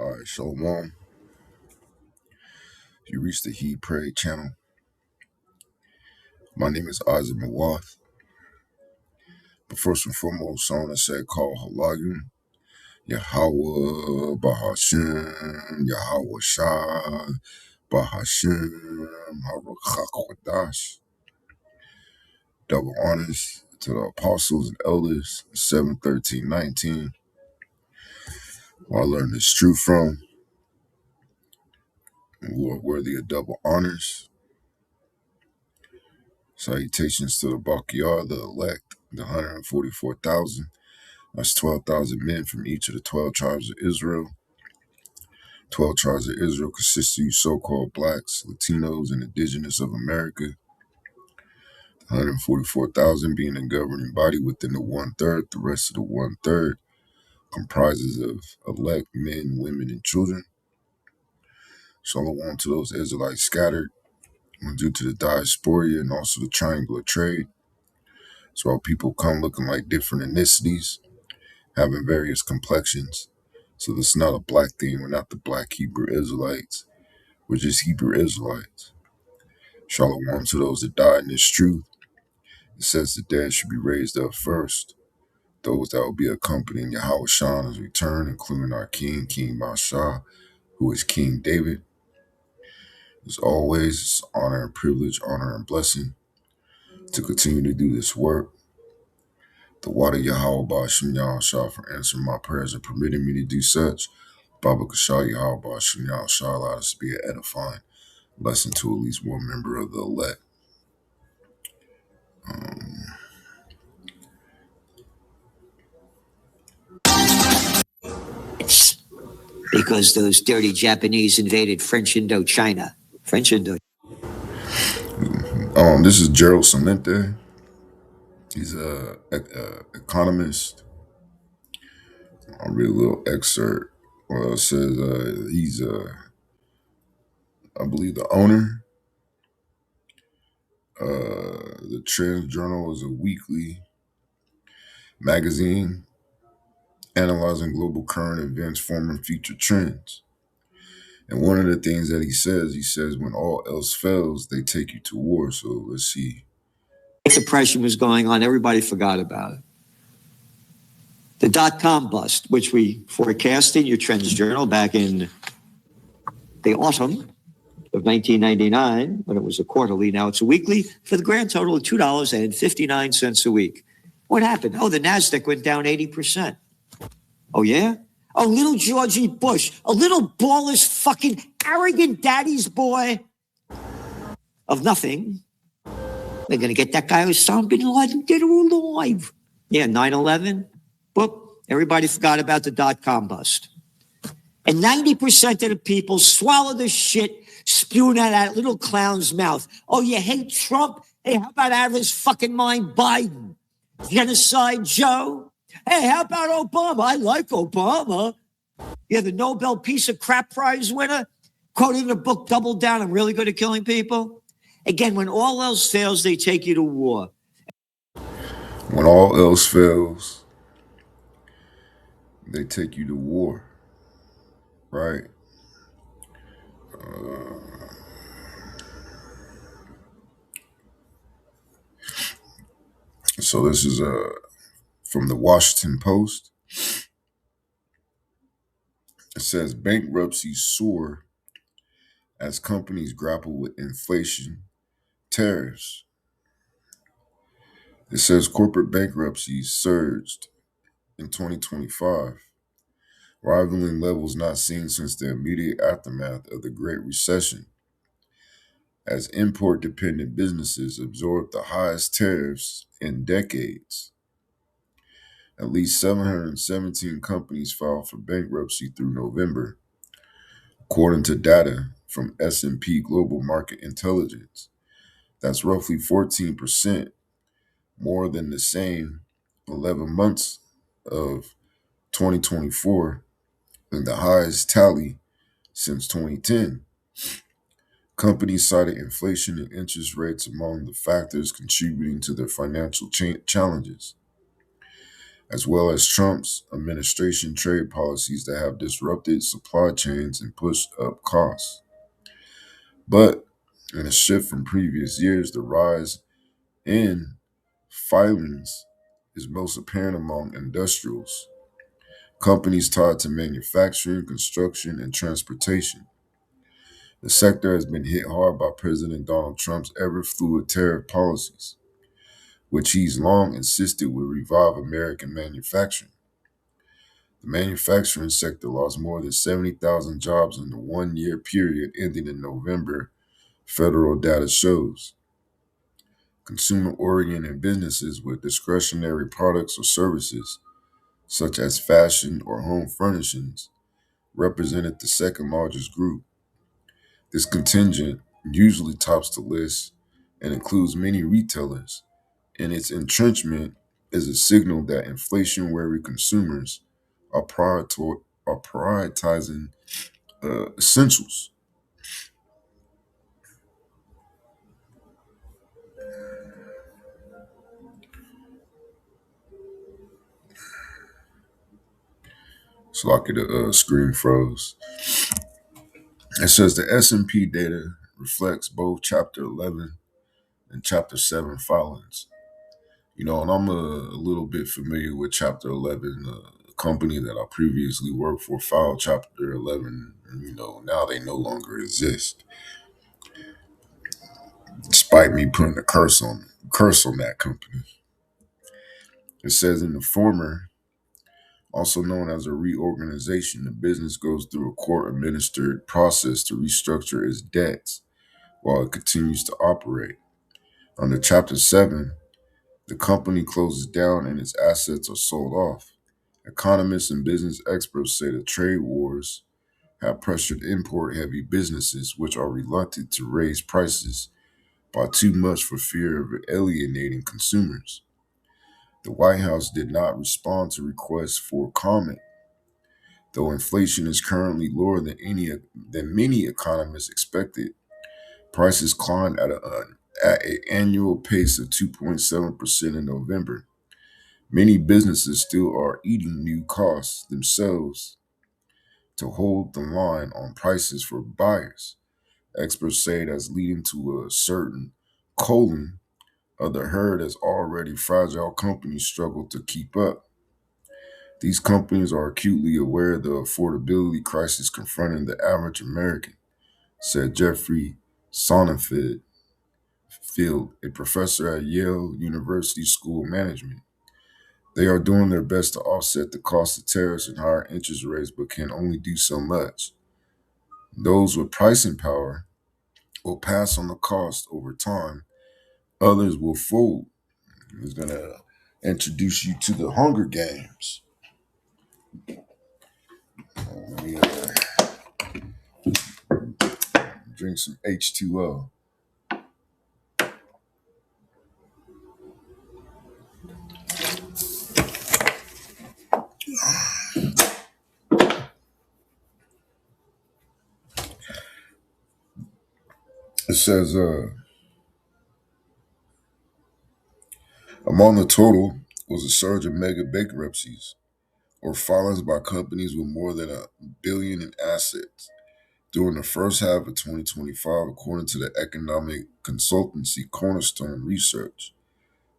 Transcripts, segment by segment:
All right, Shalom. You reached the He Pray channel. My name is Isaac Mawath. But first and foremost, I want to say call Halayim, Yahweh, Bahashem, Yahweh Shai, Bahashem, Harakhakwadash. Double honors to the apostles and elders, 7:13:19, who I learned this truth from, and who are worthy of double honors. Salutations to the Bakiyar, the elect, the 144,000. That's 12,000 men from each of the 12 tribes of Israel. 12 tribes of Israel consist of you so-called blacks, Latinos, and indigenous of America. 144,000 being the governing body within the one-third. The rest of the one-third comprises of elect men, women, and children. Shalom to those Israelites scattered due to the diaspora and also the triangular trade. So our people come looking like different ethnicities, having various complexions. So this is not a black thing. We're not the black Hebrew Israelites. We're just Hebrew Israelites. Shalom to those that died in this truth. It says the dead should be raised up first. Those that will be accompanying Yahweh Shah his return, including our King, King Mashah, who is King David. As always, it's honor and privilege, honor and blessing to continue to do this work. The water Yahweh Ba'ashim Yahweh Shah for answering my prayers and permitting me to do such. Baba Kashah Yahweh Ba'ashim Yahweh Shah allowed us to be an edifying lesson to at least one member of the elect. Because those dirty Japanese invaded French Indochina. This is Gerald Salente. He's a economist. I'll read a little excerpt. Well, it says he's, I believe, the owner. The Trends Journal is a weekly magazine analyzing global current events, forming future trends. And one of the things that he says, when all else fails, they take you to war. So let's see. Depression was going on. Everybody forgot about it. The dot-com bust, which we forecast in your Trends Journal back in the autumn of 1999, when it was a quarterly. Now it's a weekly for the grand total of $2.59 a week. What happened? Oh, the NASDAQ went down 80%. Oh, yeah? Oh, little Georgie Bush, a little ballish fucking arrogant daddy's boy of nothing. They're going to get that guy Osama bin Laden dead or alive. Yeah, 9/11. Boop. Everybody forgot about the dot-com bust. And 90% of the people swallow the shit spewing out of that little clown's mouth. Oh, you hate Trump? Hey, how about out of his fucking mind, Biden? Genocide Joe? Hey, how about Obama? I like Obama. Yeah, the Nobel Peace of Crap Prize winner, quoting the book Double Down, I'm really good at killing people. Again, when all else fails, they take you to war. When all else fails, they take you to war, right? So this is from the Washington Post. It says bankruptcies soar as companies grapple with inflation, tariffs. It says corporate bankruptcies surged in 2025, rivaling levels not seen since the immediate aftermath of the Great Recession, as import-dependent businesses absorbed the highest tariffs in decades. At least 717 companies filed for bankruptcy through November, according to data from S&P Global Market Intelligence. That's roughly 14% more than the same 11 months of 2024 and the highest tally since 2010. Companies cited inflation and interest rates among the factors contributing to their financial challenges. as well as Trump's administration trade policies that have disrupted supply chains and pushed up costs. But in a shift from previous years, the rise in filings is most apparent among industrials, companies tied to manufacturing, construction, and transportation. The sector has been hit hard by President Donald Trump's ever fluid tariff policies, which he's long insisted would revive American manufacturing. The manufacturing sector lost more than 70,000 jobs in the 1 year period ending in November, federal data shows. Consumer-oriented businesses with discretionary products or services, such as fashion or home furnishings, represented the second largest group. This contingent usually tops the list and includes many retailers, and its entrenchment is a signal that inflation-wary consumers are prioritizing essentials. So like the screen froze. It says the S&P data reflects both Chapter 11 and Chapter 7 filings. And I'm a little bit familiar with Chapter 11. A company that I previously worked for filed Chapter 11, and now they no longer exist, despite me putting a curse on that company. It says in the former, also known as a reorganization, the business goes through a court-administered process to restructure its debts while it continues to operate. Under Chapter 7, the company closes down and its assets are sold off. Economists and business experts say the trade wars have pressured import-heavy businesses, which are reluctant to raise prices by too much for fear of alienating consumers. The White House did not respond to requests for comment, though inflation is currently lower than many economists expected. Prices climbed at an annual pace of 2.7% in November. Many businesses still are eating new costs themselves to hold the line on prices for buyers. Experts say that's leading to a certain culling of the herd as already fragile companies struggle to keep up. These companies are acutely aware of the affordability crisis confronting the average American, said Jeffrey Sonnenfeld, a professor at Yale University School of Management. They are doing their best to offset the cost of tariffs and higher interest rates, but can only do so much. Those with pricing power will pass on the cost over time. Others will fold. He's going to introduce you to the Hunger Games. Let me drink some H2O. It says, among the total was a surge of mega bankruptcies or filings by companies with more than $1 billion in assets. During the first half of 2025, according to the economic consultancy Cornerstone Research,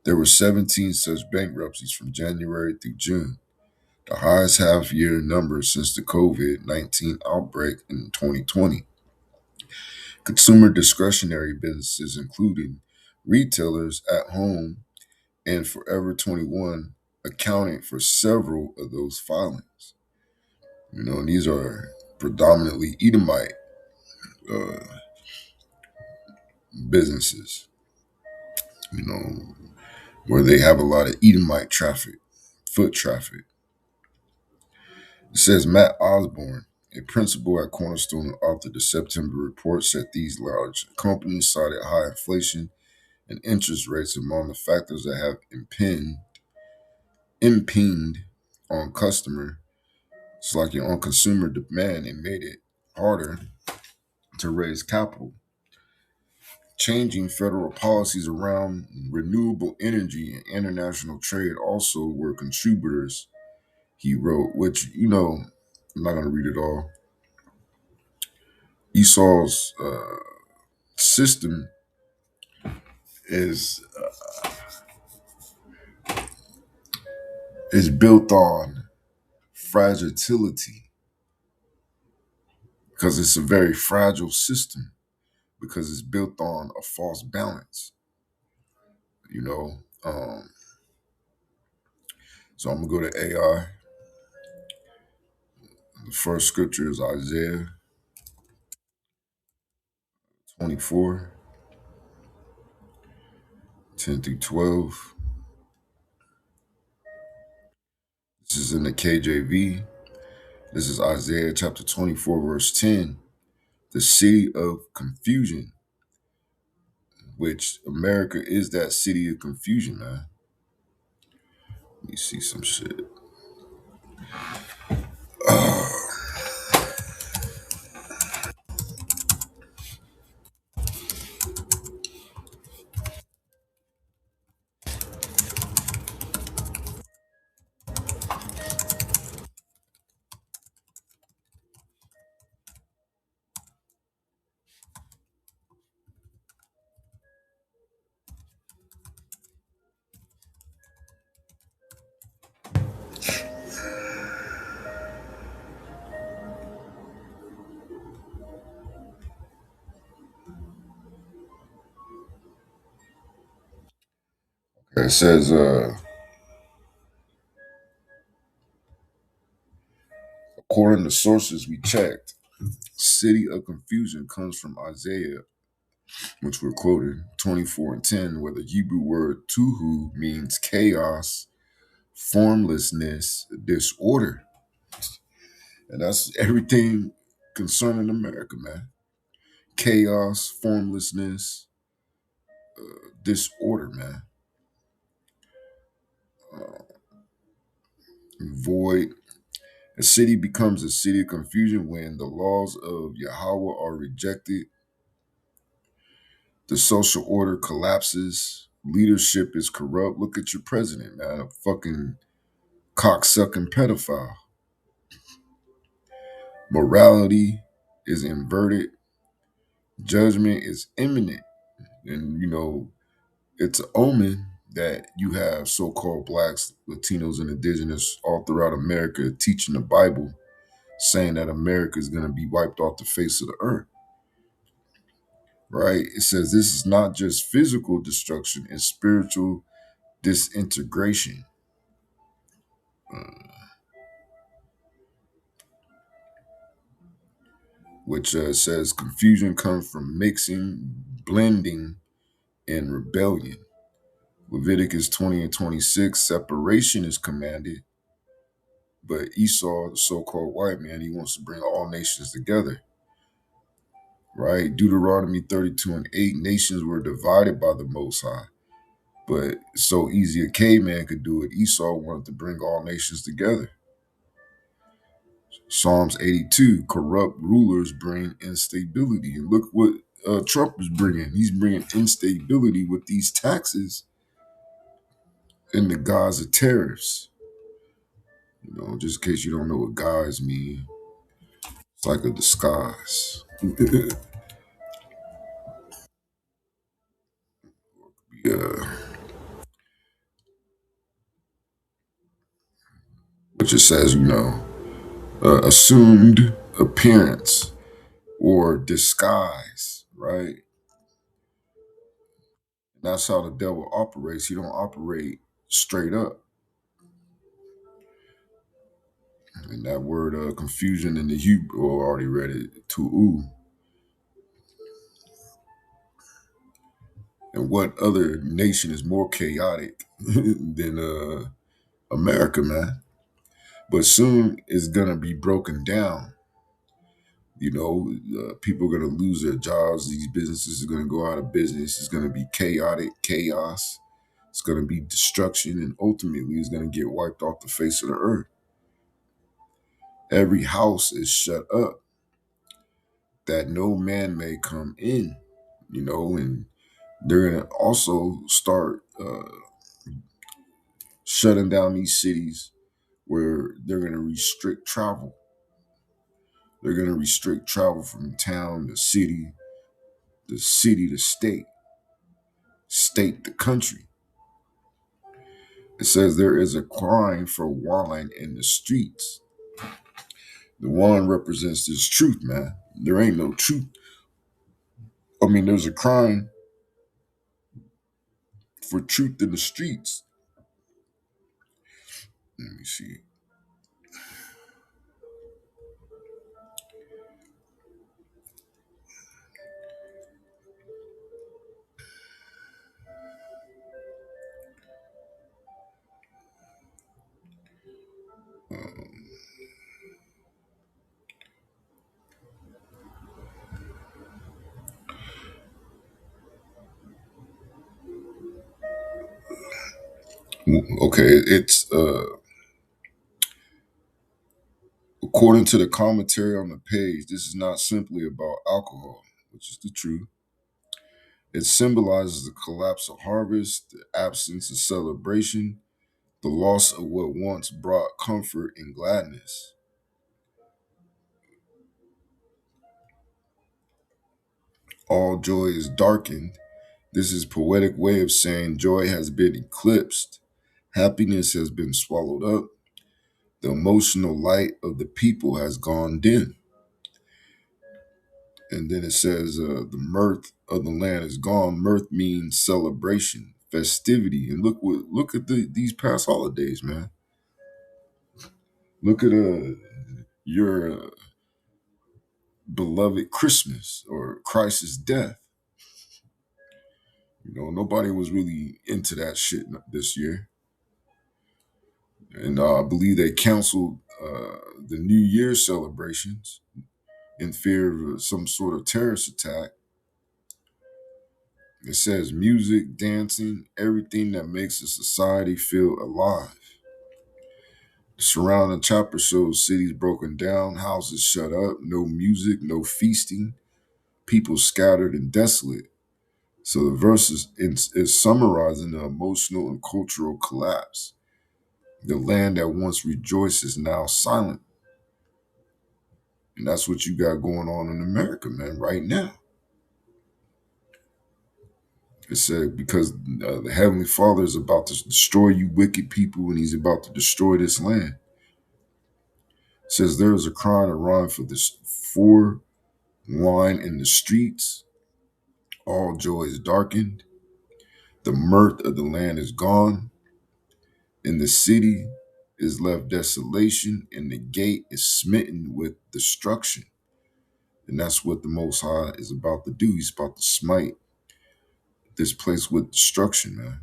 there were 17 such bankruptcies from January through June, the highest half-year number since the COVID-19 outbreak in 2020. Consumer discretionary businesses, including retailers at home and Forever 21, accounted for several of those filings. And these are predominantly Edomite uh, businesses, where they have a lot of Edomite traffic, foot traffic. It says Matt Osborne, a principal at Cornerstone and author of the September report, said these large companies cited high inflation and interest rates among the factors that have impinged on on consumer demand and made it harder to raise capital. changing federal policies around renewable energy and international trade also were contributors, he wrote, which, I'm not going to read it all. Esau's system is built on fragility because it's a very fragile system because it's built on a false balance, you know. So I'm gonna go to AI. The first scripture is Isaiah 24, 10 through 12. This is in the KJV. This is Isaiah chapter 24, verse 10. The city of confusion, which America is that city of confusion, man. Let me see some shit. It says, according to sources we checked, city of confusion comes from Isaiah, which we're quoted, 24 and 10, where the Hebrew word tuhu means chaos, formlessness, disorder. And that's everything concerning America, man. Chaos, formlessness, disorder, man. Void. A city becomes a city of confusion when the laws of Yahweh are rejected. The social order collapses. Leadership is corrupt. Look at your president, man. A fucking cocksucking pedophile. Morality is inverted. Judgment is imminent. And, it's an omen that you have so-called blacks, Latinos, and indigenous all throughout America teaching the Bible, saying that America is going to be wiped off the face of the earth. Right? It says this is not just physical destruction, it's spiritual disintegration. Which says confusion comes from mixing, blending, and rebellion. Leviticus 20 and 26, separation is commanded, but Esau, the so-called white man, he wants to bring all nations together. Right? Deuteronomy 32 and 8, nations were divided by the Most High. But it's so easy a caveman could do it. Esau wanted to bring all nations together. Psalms 82, corrupt rulers bring instability. And look what Trump is bringing. He's bringing instability with these taxes and the Gaza tariffs. Just in case you don't know what guys mean, it's like a disguise. Yeah. Which it says, assumed appearance or disguise, right? That's how the devil operates. He don't operate straight up. And that word confusion in the Hebrew, I already read it, tu'u. And what other nation is more chaotic than America, man? But soon it's going to be broken down. People are going to lose their jobs. These businesses are going to go out of business. It's going to be chaotic, chaos. It's going to be destruction. And ultimately, it's going to get wiped off the face of the earth. Every house is shut up that no man may come in, and They're going to also start shutting down these cities where they're going to restrict travel. They're going to restrict travel from town to city to state, state to country. It says there is a crime for wine in the streets. The wine represents this truth, man. There ain't no truth. I mean, there's a crime for truth in the streets. Let me see. Okay, it's according to the commentary on the page, this is not simply about alcohol, which is the truth. It symbolizes the collapse of harvest, the absence of celebration, the loss of what once brought comfort and gladness. All joy is darkened. This is poetic way of saying joy has been eclipsed, happiness has been swallowed up, the emotional light of the people has gone dim. And then it says, the mirth of the land is gone. Mirth means celebration, festivity, and look at these past holidays, man. Look at your beloved Christmas or Christ's death. You know, nobody was really into that shit this year, and I believe they canceled the New Year celebrations in fear of some sort of terrorist attack. It says music, dancing, everything that makes a society feel alive. The surrounding chapter shows cities broken down, houses shut up, no music, no feasting, people scattered and desolate. So the verse is summarizing the emotional and cultural collapse. The land that once rejoiced is now silent. And that's what you got going on in America, man, right now. It said, because the Heavenly Father is about to destroy you wicked people and he's about to destroy this land. It says there is a crying around for this for wine in the streets. All joy is darkened. The mirth of the land is gone. In the city is left desolation, and the gate is smitten with destruction. And that's what the Most High is about to do. He's about to smite this place with destruction, man.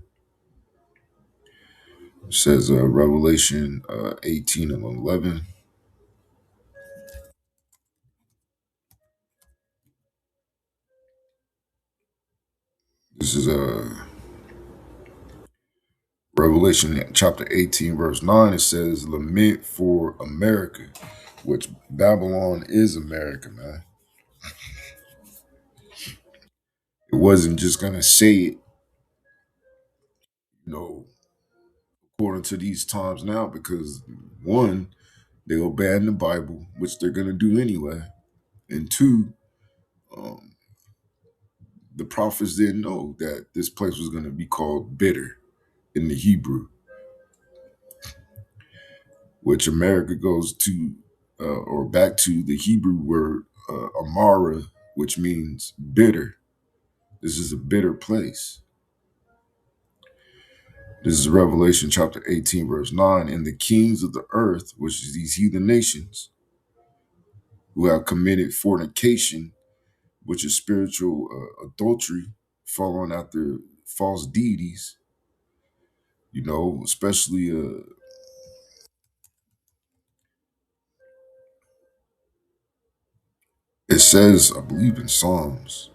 It says Revelation 18 and 11. This is Revelation chapter 18, verse 9. It says, lament for America, which Babylon is America, man. It wasn't just going to say it, you know, according to these times now, because one, they'll ban the Bible, which they're going to do anyway. And two, um, the prophets didn't know that this place was going to be called bitter in the Hebrew, which America goes to or back to the Hebrew word Amara, which means bitter. This is a bitter place. This is Revelation chapter 18, verse 9. And the kings of the earth, which is these heathen nations, who have committed fornication, which is spiritual adultery, following after false deities, you know, especially it says, I believe in Psalms.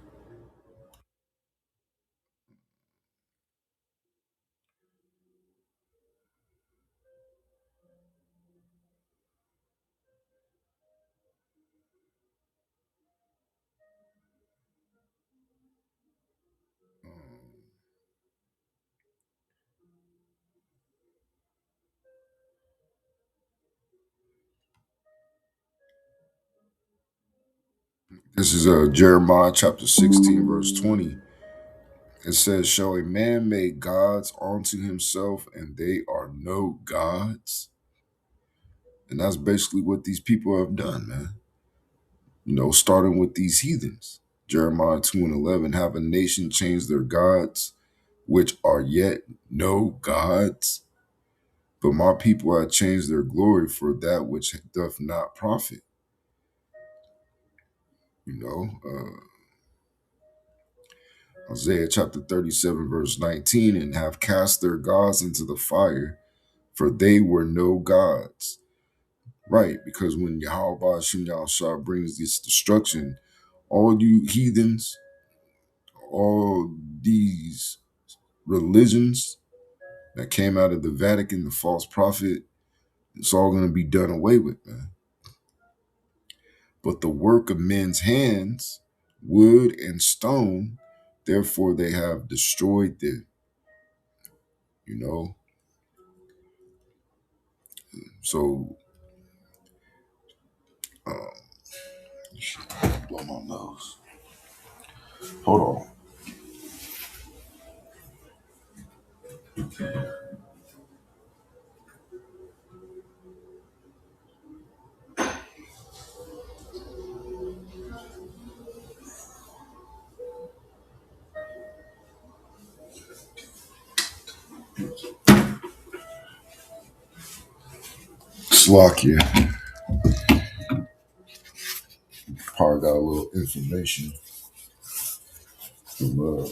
This is Jeremiah chapter 16, verse 20. It says, shall a man make gods unto himself, and they are no gods? And that's basically what these people have done, man. Starting with these heathens. Jeremiah 2 and 11, have a nation change their gods, which are yet no gods? But my people have changed their glory for that which doth not profit. Isaiah chapter 37, verse 19, and have cast their gods into the fire, for they were no gods. Right, because when Yahweh Ba'ashim Yahushua brings this destruction, all you heathens, all these religions that came out of the Vatican, the false prophet, it's all going to be done away with, man. But the work of men's hands, wood and stone, therefore they have destroyed them. So, blow my nose. Hold on. Slovakia. Probably got a little information from or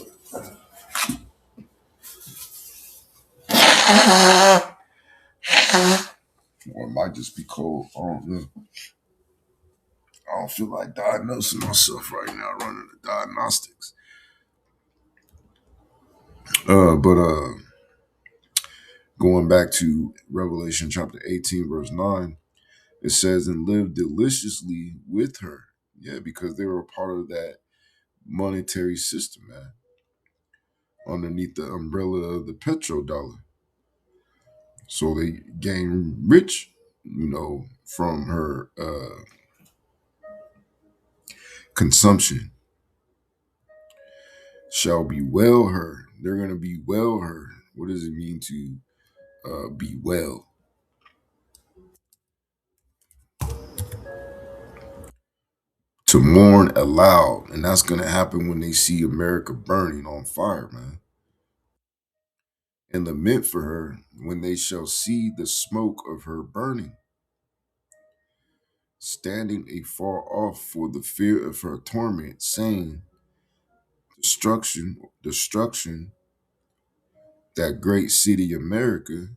it might just be cold. I don't know. I don't feel like diagnosing myself right now, running the diagnostics. But going back to Revelation chapter 18, verse 9, it says, and live deliciously with her. Yeah, because they were a part of that monetary system, man, underneath the umbrella of the petrodollar. So they gain rich, from her consumption. Shall be well her. They're going to be well her. What does it mean to be well? To mourn aloud. And that's going to happen when they see America burning on fire, man. And lament for her when they shall see the smoke of her burning, standing afar off for the fear of her torment, saying, destruction, destruction, that great city America,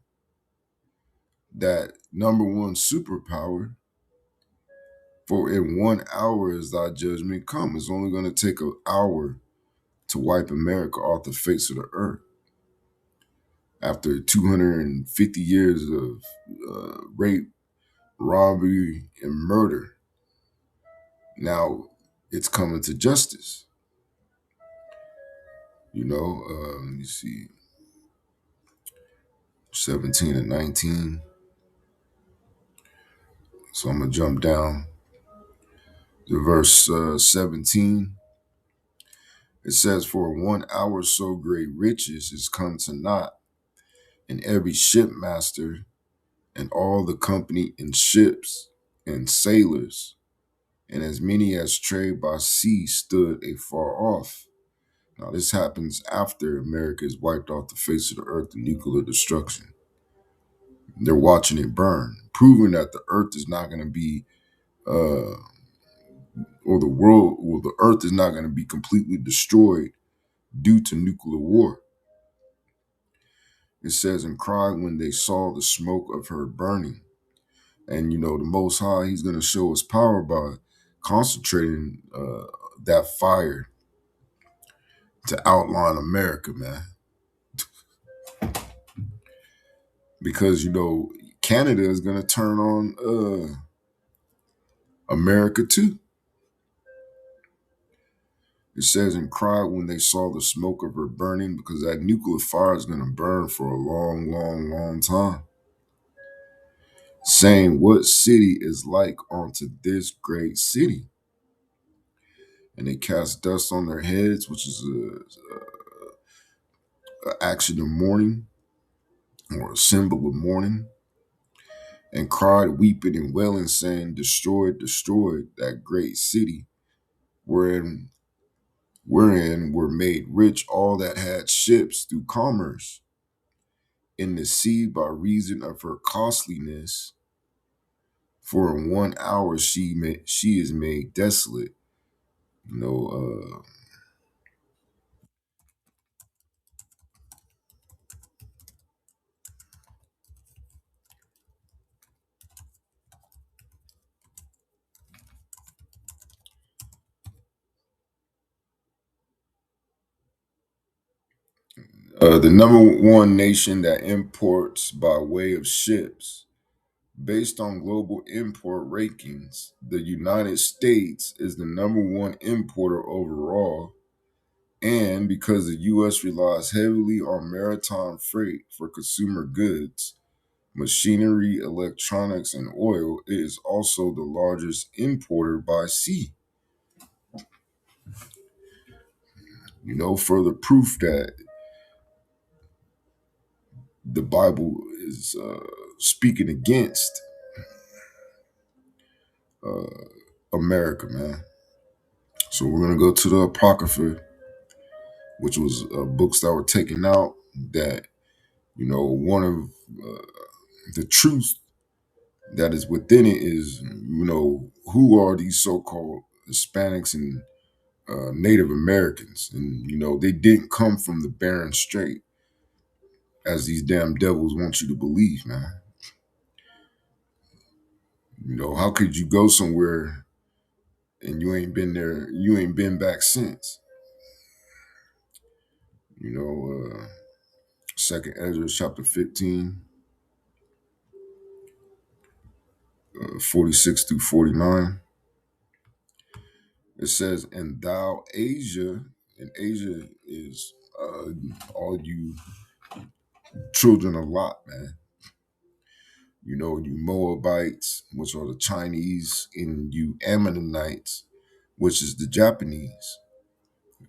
that number one superpower, for in 1 hour is thy judgment come. It's only going to take an hour to wipe America off the face of the earth. After 250 years of rape, robbery, and murder, now it's coming to justice. Let me see, 17 and 19. So I'm going to jump down to verse 17. It says, for 1 hour so great riches is come to naught, and every shipmaster and all the company in ships and sailors, and as many as trade by sea stood afar off. Now this happens after America is wiped off the face of the earth in nuclear destruction. They're watching it burn, proving that the earth is not going to be, or the earth is not going to be completely destroyed due to nuclear war. It says, and cried when they saw the smoke of her burning. And, the Most High, he's going to show his power by concentrating that fire to outline America, man. Because, Canada is going to turn on America too. It says, and cried when they saw the smoke of her burning, because that nuclear fire is going to burn for a long, long, long time. Saying, what city is like unto this great city? and they cast dust on their heads, which is a action of mourning or a symbol of mourning, and cried, weeping and wailing, saying, "Destroyed, destroyed that great city, wherein were made rich all that had ships through commerce in the sea by reason of her costliness. For in 1 hour she is made desolate." You know, the number one nation that imports by way of ships. Based on global import rankings, the United States is the number one importer overall. And because the U.S. relies heavily on maritime freight for consumer goods, machinery, electronics, and oil, it is also the largest importer by sea. Further proof that the Bible is speaking against uh, America, man. So we're going to go to the Apocrypha, which was books that were taken out that, one of the truth that is within it is, who are these so-called Hispanics and Native Americans? And, they didn't come from the Bering Strait, as these damn devils want you to believe, man. How could you go somewhere and you ain't been there, you ain't been back since? You know, Second Ezra chapter 15, 46 through 49. It says, "And thou Asia," and Asia is all you children of Lot, man. You Moabites, which are the Chinese, and you Ammonites, which is the Japanese.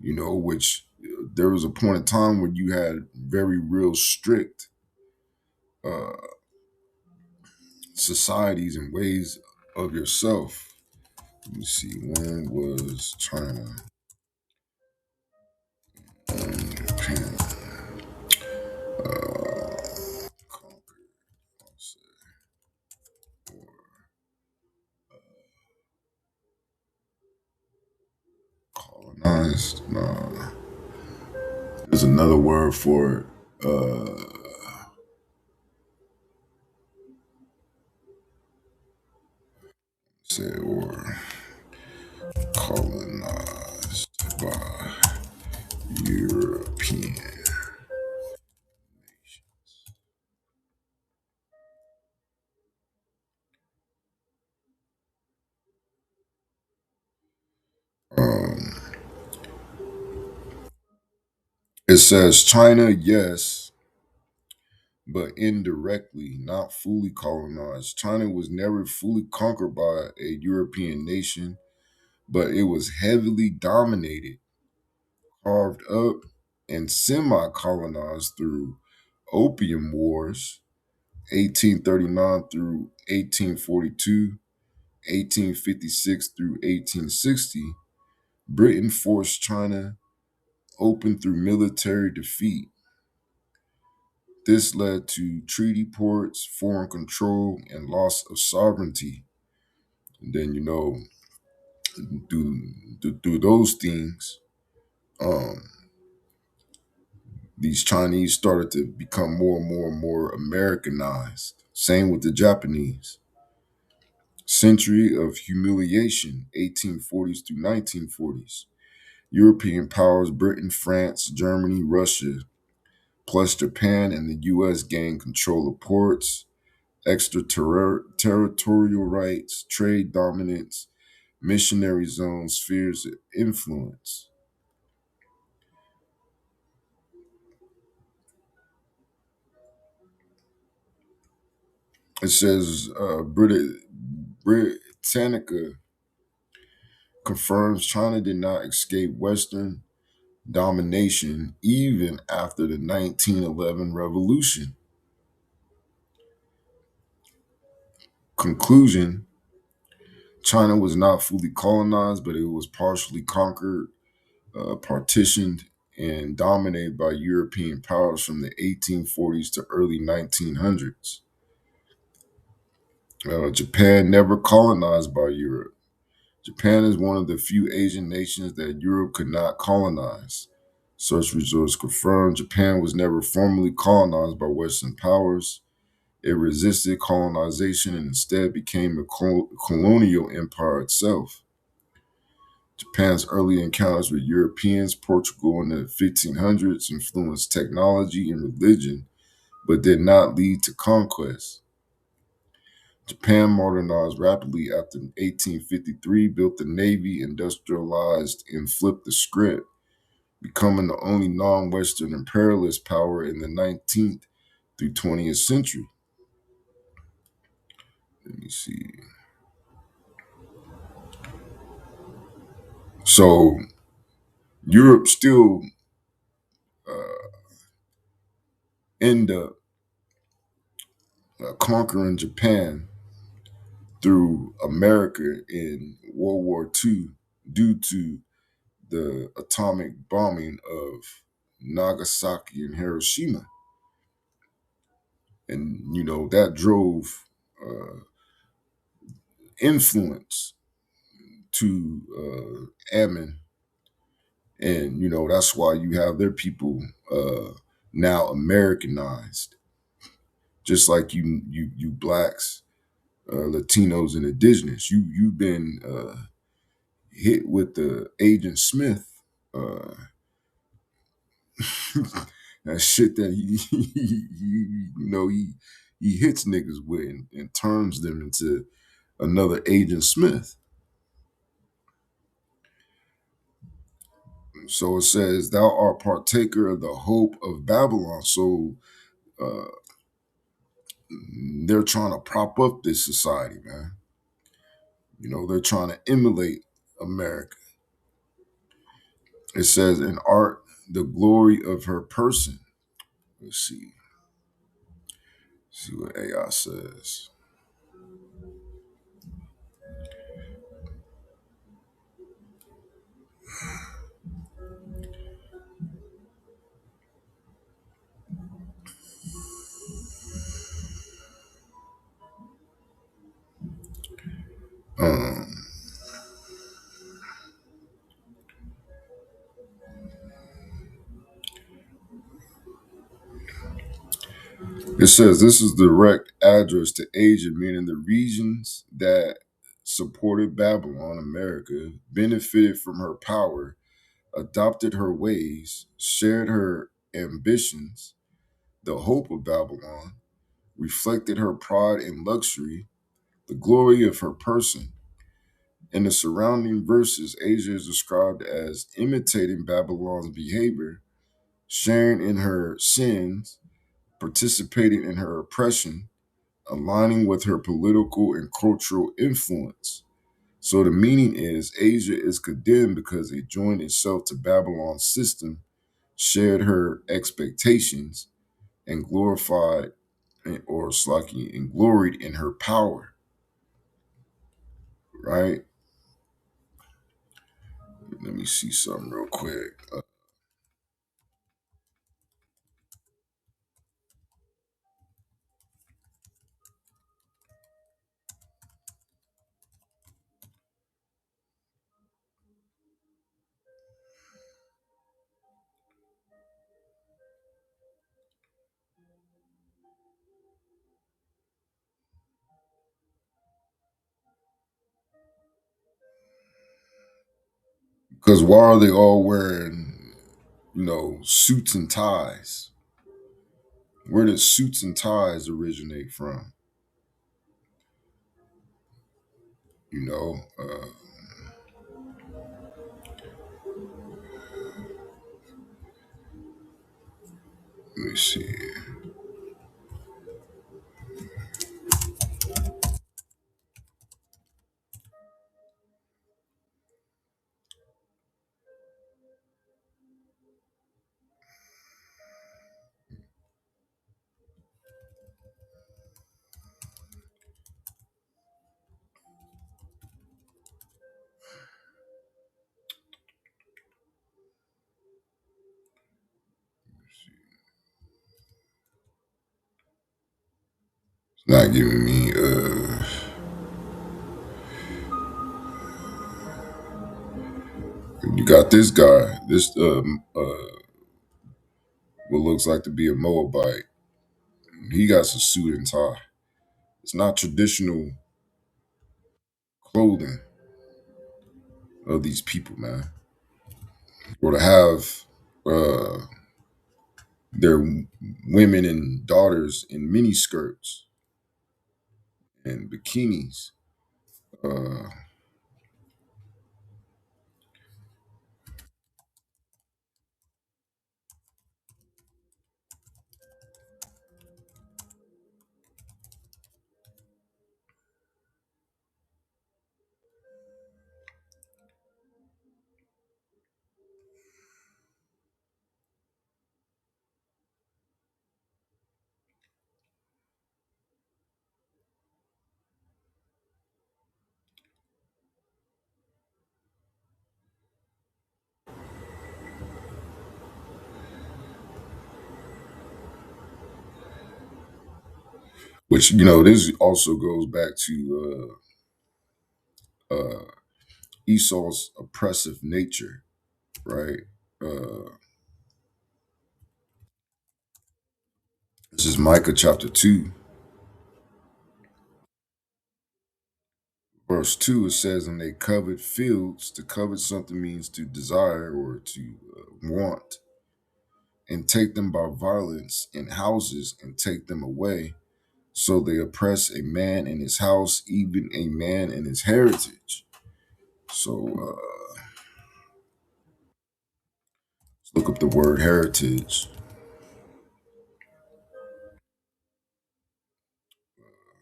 Which there was a point in time where you had very real strict uh, societies and ways of yourself. Let me see, when was China and Japan conquered, I'll say, or colonized? Nah, there's another word for it. Say, or colonized by European nations. Um, it says China, yes, but indirectly, not fully colonized. China was never fully conquered by a European nation, but it was heavily dominated, carved up, and semi colonized through Opium Wars, 1839 through 1842, 1856 through 1860. Britain forced China open through military defeat. This led to treaty ports, foreign control, and loss of sovereignty. And then, through those things, um, these Chinese started to become more and more and more Americanized. Same with the Japanese. Century of humiliation, 1840s through 1940s. European powers, Britain, France, Germany, Russia, plus Japan and the U.S. gained control of ports, extraterritorial rights, trade dominance, missionary zones, spheres of influence. It says Britannica confirms China did not escape Western domination even after the 1911 revolution. Conclusion: China was not fully colonized, but it was partially conquered, partitioned, and dominated by European powers from the 1840s to early 1900s. Japan never colonized by Europe. Japan is one of the few Asian nations that Europe could not colonize. Search results confirm Japan was never formally colonized by Western powers. It resisted colonization and instead became a colonial empire itself. Japan's early encounters with Europeans, Portugal in the 1500s, influenced technology and religion, but did not lead to conquest. Japan modernized rapidly after 1853, built the navy, industrialized, and flipped the script, becoming the only non-Western imperialist power in the 19th through 20th century. Let me see. So Europe still end up conquering Japan through America in World War II due to the atomic bombing of Nagasaki and Hiroshima. And, that drove influence to Ammon. And, that's why you have their people now Americanized. Just like you blacks, Latinos, and indigenous. You've been hit with the Agent Smith, uh, that shit that he hits niggas with and turns them into another Agent Smith. So it says, "Thou art partaker of the hope of Babylon." So uh, they're trying to prop up this society, man. They're trying to emulate America. It says, "In art, the glory of her person." Let's see. See what AI says. Um, it says this is the direct address to Asia, meaning the regions that supported Babylon, America, benefited from her power, adopted her ways, shared her ambitions. The hope of Babylon reflected her pride and luxury, the glory of her person. In the surrounding verses, Asia is described as imitating Babylon's behavior, sharing in her sins, participating in her oppression, aligning with her political and cultural influence. So the meaning is Asia is condemned because it joined itself to Babylon's system, shared her expectations, and glorified or slaki and gloried in her power. Right? Let me see something real quick. Because why are they all wearing, suits and ties? Where did suits and ties originate from? You know, uh, let me see. It's not giving me. You got this guy. This what looks like to be a Moabite. He got some suit and tie. It's not traditional clothing of these people, man. Or to have uh, their women and daughters in mini skirts and bikinis. Uh, which this also goes back to Esau's oppressive nature, right? Uh, this is Micah chapter 2, verse 2. It says, "And they covet fields." To covet something means to desire or to want, "and take them by violence, in houses, and take them away. So they oppress a man in his house, even a man in his heritage." So let's look up the word heritage.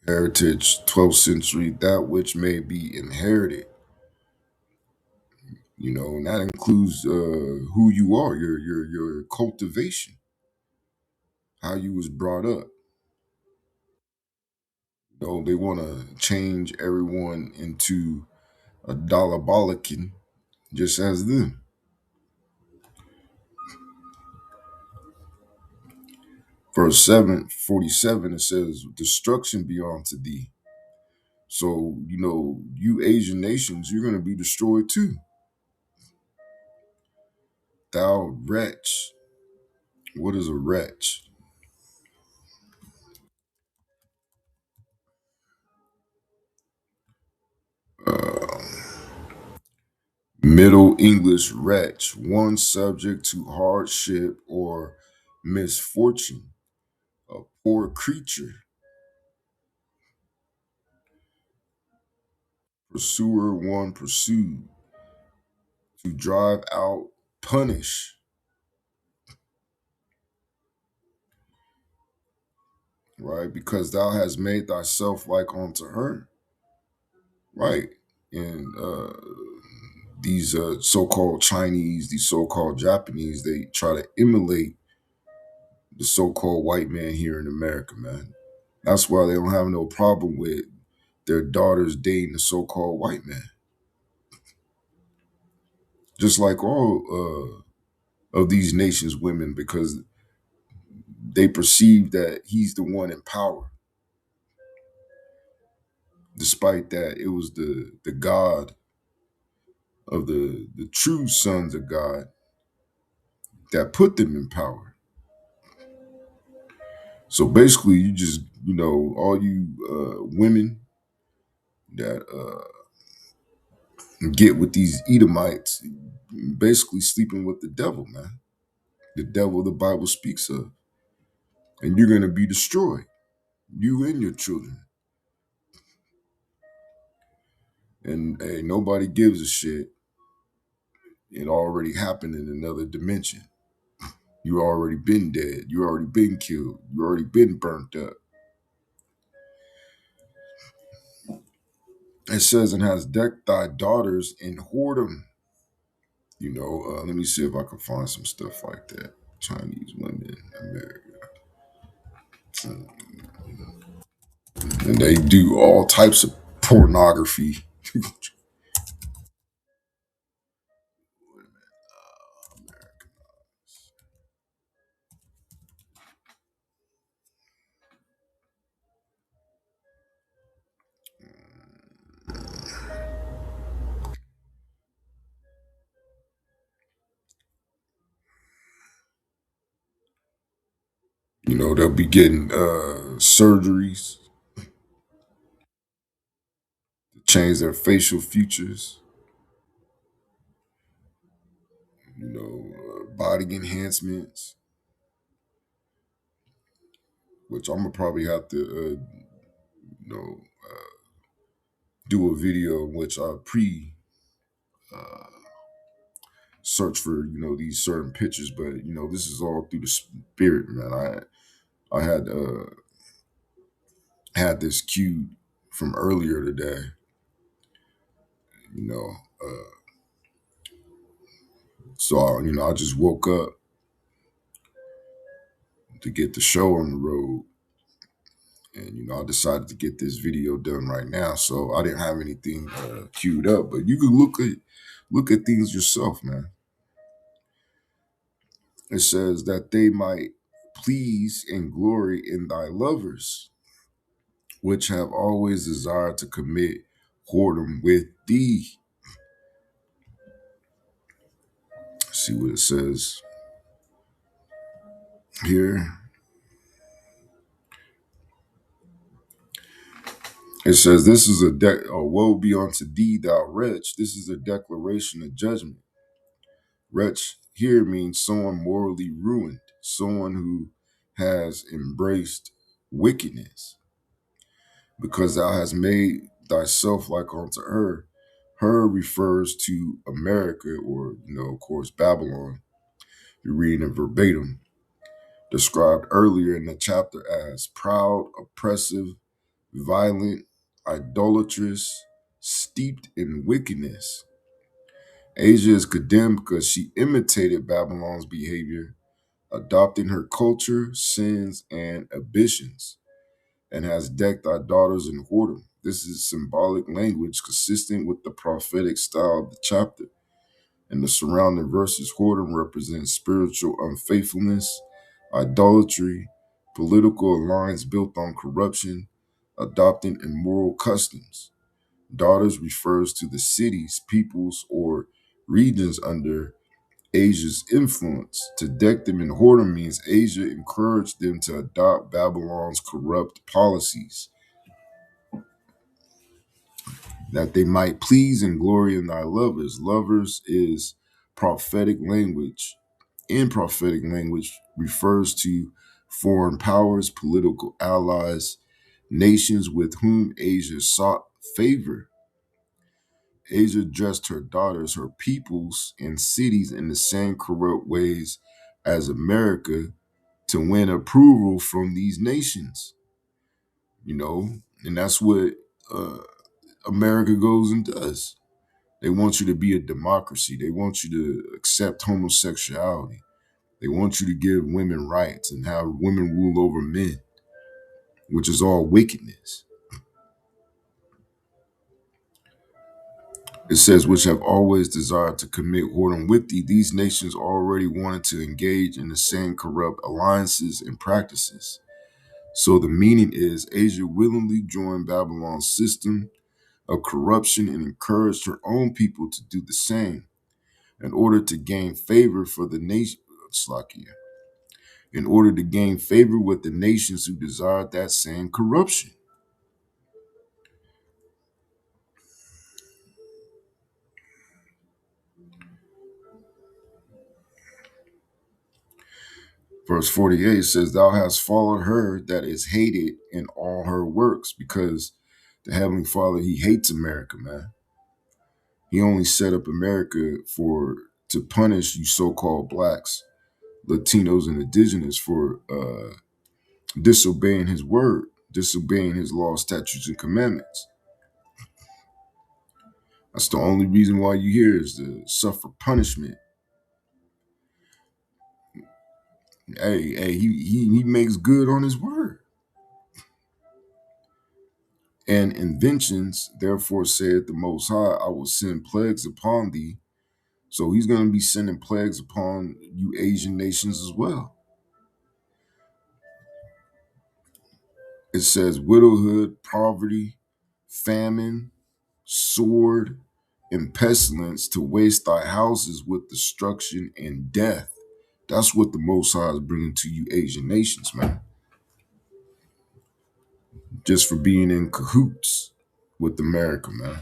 Heritage, 12th century, that which may be inherited. And that includes who you are, your cultivation, how you was brought up. They want to change everyone into a Dalabalican just as them. Verse 47, it says, "Destruction be unto thee." So, you Asian nations, you're going to be destroyed too. Thou wretch. What is a wretch? Uh, Middle English wretch, one subject to hardship or misfortune, a poor creature, pursuer, one pursued, to drive out, punish, right? Because thou hast made thyself like unto her, right? And these so-called Chinese, these so-called Japanese, they try to emulate the so-called white man here in America, man. That's why they don't have no problem with their daughters dating the so-called white man. Just like all of these nations' women, because they perceive that he's the one in power. Despite that, it was the God of the true sons of God that put them in power. So basically, you just, all you women that get with these Edomites, basically sleeping with the devil, man. The devil the Bible speaks of. And you're going to be destroyed, you and your children. And hey, nobody gives a shit. It already happened in another dimension. You already been dead. You already been killed. You already been burnt up. It says, "And has decked thy daughters in whoredom." Let me see if I can find some stuff like that. Chinese women in America. And they do all types of pornography. They'll be getting surgeries to change their facial features, body enhancements, which I'm gonna probably have to, you know, do a video in which I search for, these certain pictures. But this is all through the spirit, man. I had this queued from earlier today. You know, so I just woke up to get the show on the road, and I decided to get this video done right now. So I didn't have anything queued up, but you can look at things yourself, man. It says that they might please and glory in thy lovers, which have always desired to commit whoredom with thee. See what it says here. It says, "This is a woe be unto thee, thou wretch. This is a declaration of judgment." Wretch here means someone morally ruined, someone who has embraced wickedness, because thou hast made thyself like unto her. Her refers to America, or, of course, Babylon. You're reading it verbatim. Described earlier in the chapter as proud, oppressive, violent, idolatrous, steeped in wickedness. Asia is condemned because she imitated Babylon's behavior, adopting her culture, sins, and ambitions, and has decked our daughters in whoredom. This is symbolic language consistent with the prophetic style of the chapter. In the surrounding verses, whoredom represents spiritual unfaithfulness, idolatry, political alliance built on corruption, adopting immoral customs. Daughters refers to the cities, peoples, or regions under Asia's influence. To deck them in whoredom means Asia encouraged them to adopt Babylon's corrupt policies, that they might please and glory in thy lovers. Lovers is prophetic language. In prophetic language refers to foreign powers, political allies, nations with whom Asia sought favor. Asia dressed her daughters, her peoples, and cities in the same corrupt ways as America to win approval from these nations. And that's what uh, America goes and does. They want you to be a democracy. They want you to accept homosexuality. They want you to give women rights and have women rule over men, which is all wickedness. It says, which have always desired to commit whoredom with thee. These nations already wanted to engage in the same corrupt alliances and practices. So the meaning is Asia willingly joined Babylon's system of corruption and encouraged her own people to do the same in order to gain favor for the nation. In order to gain favor with the nations who desired that same corruption. Verse 48 says, "Thou hast followed her that is hated in all her works," because the Heavenly Father, he hates America, man. He only set up America to punish you so-called blacks, Latinos, and indigenous for disobeying his word, disobeying his laws, statutes, and commandments. That's the only reason why you here is to suffer punishment. Hey, he makes good on his word. And inventions, therefore said the Most High, I will send plagues upon thee. So he's going to be sending plagues upon you Asian nations as well. It says widowhood, poverty, famine, sword, and pestilence to waste thy houses with destruction and death. That's what the Most High is bringing to you Asian nations, man. Just for being in cahoots with America, man.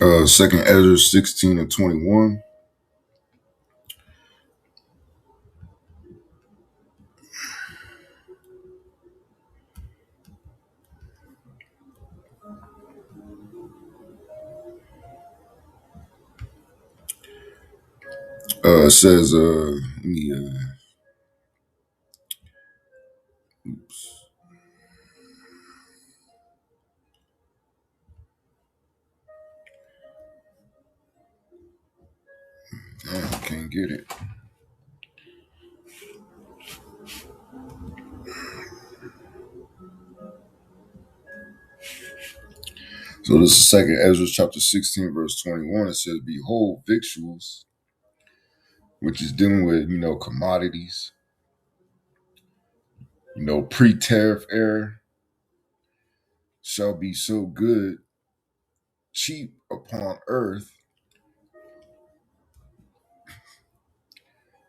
Oh, Second Ezra 16 and 21. It says, let me, oops. Damn, I can't get it. So this is Second Ezra chapter 16, verse 21. It says, behold, victuals, which is dealing with, commodities, pre-tariff era, shall be so good, cheap upon earth,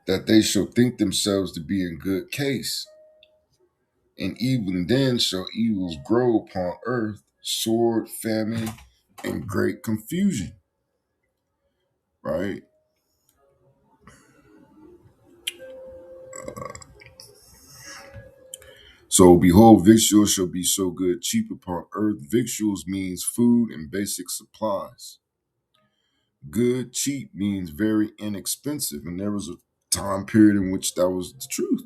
that they shall think themselves to be in good case. And even then shall evils grow upon earth, sword, famine, and great confusion. Right? So behold, victuals shall be so good, cheap upon earth. Victuals means food and basic supplies. Good, cheap means very inexpensive. And there was a time period in which that was the truth.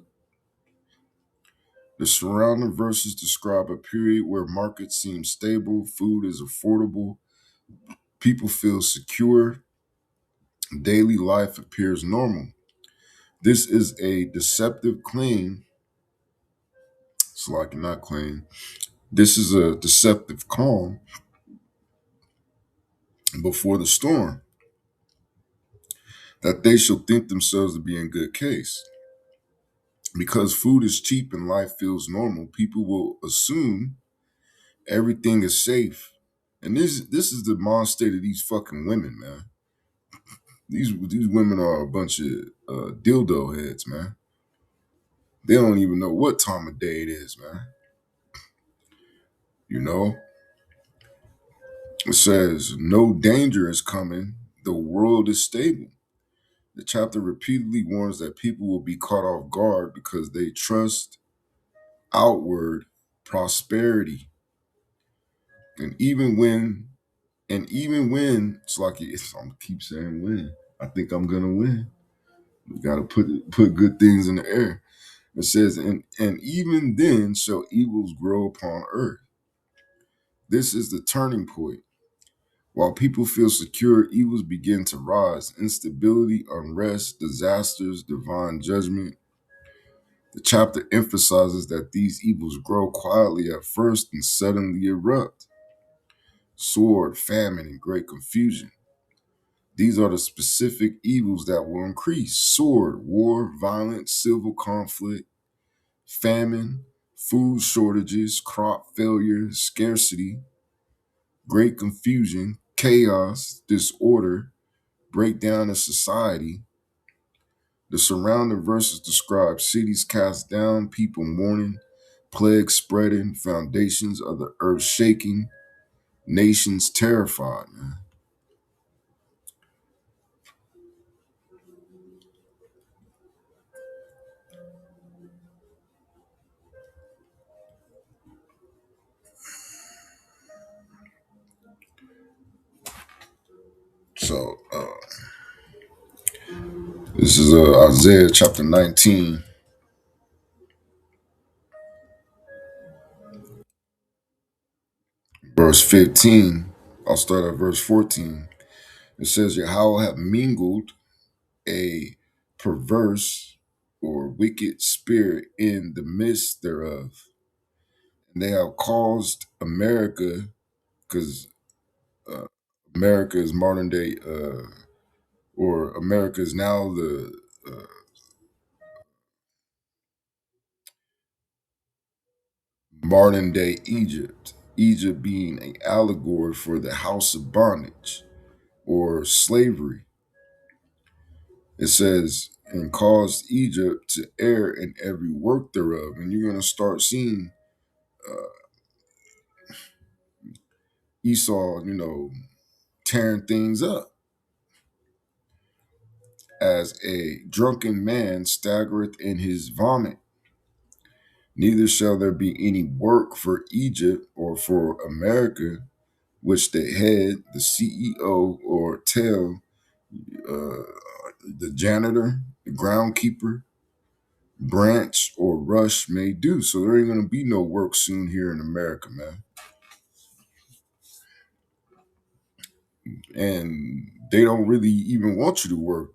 The surrounding verses describe a period where markets seem stable, food is affordable, people feel secure, daily life appears normal. This is a deceptive claim. So I cannot claim. This is a deceptive calm before the storm, that they shall think themselves to be in good case. Because food is cheap and life feels normal, people will assume everything is safe. And this is the mind state of these fucking women, man. These women are a bunch of dildo heads, man. They don't even know what time of day it is, man. It says, no danger is coming. The world is stable. The chapter repeatedly warns that people will be caught off guard because they trust outward prosperity. And even when, it's like, I'm keep saying when. I think I'm gonna win. We gotta put good things in the air. It says, and even then shall evils grow upon earth. This is the turning point. While people feel secure, evils begin to rise. Instability, unrest, disasters, divine judgment. The chapter emphasizes that these evils grow quietly at first and suddenly erupt. Sword, famine, and great confusion. These are the specific evils that will increase. Sword, war, violence, civil conflict, famine, food shortages, crop failure, scarcity, great confusion, chaos, disorder, breakdown of society. The surrounding verses describe cities cast down, people mourning, plagues spreading, foundations of the earth shaking, nations terrified, man. So, this is Isaiah chapter 19, verse 15. I'll start at verse 14. It says, Yahweh hath mingled a perverse or wicked spirit in the midst thereof. And they have caused America, because uh, America is modern day, or America is now the modern day Egypt. Egypt being an allegory for the house of bondage or slavery. It says, and caused Egypt to err in every work thereof. And you're going to start seeing Esau, tearing things up. As a drunken man staggereth in his vomit, neither shall there be any work for Egypt or for America, which the head, the CEO or tail, uh, the janitor, the groundkeeper, branch, or rush may do. So there ain't going to be no work soon here in America, man. And they don't really even want you to work.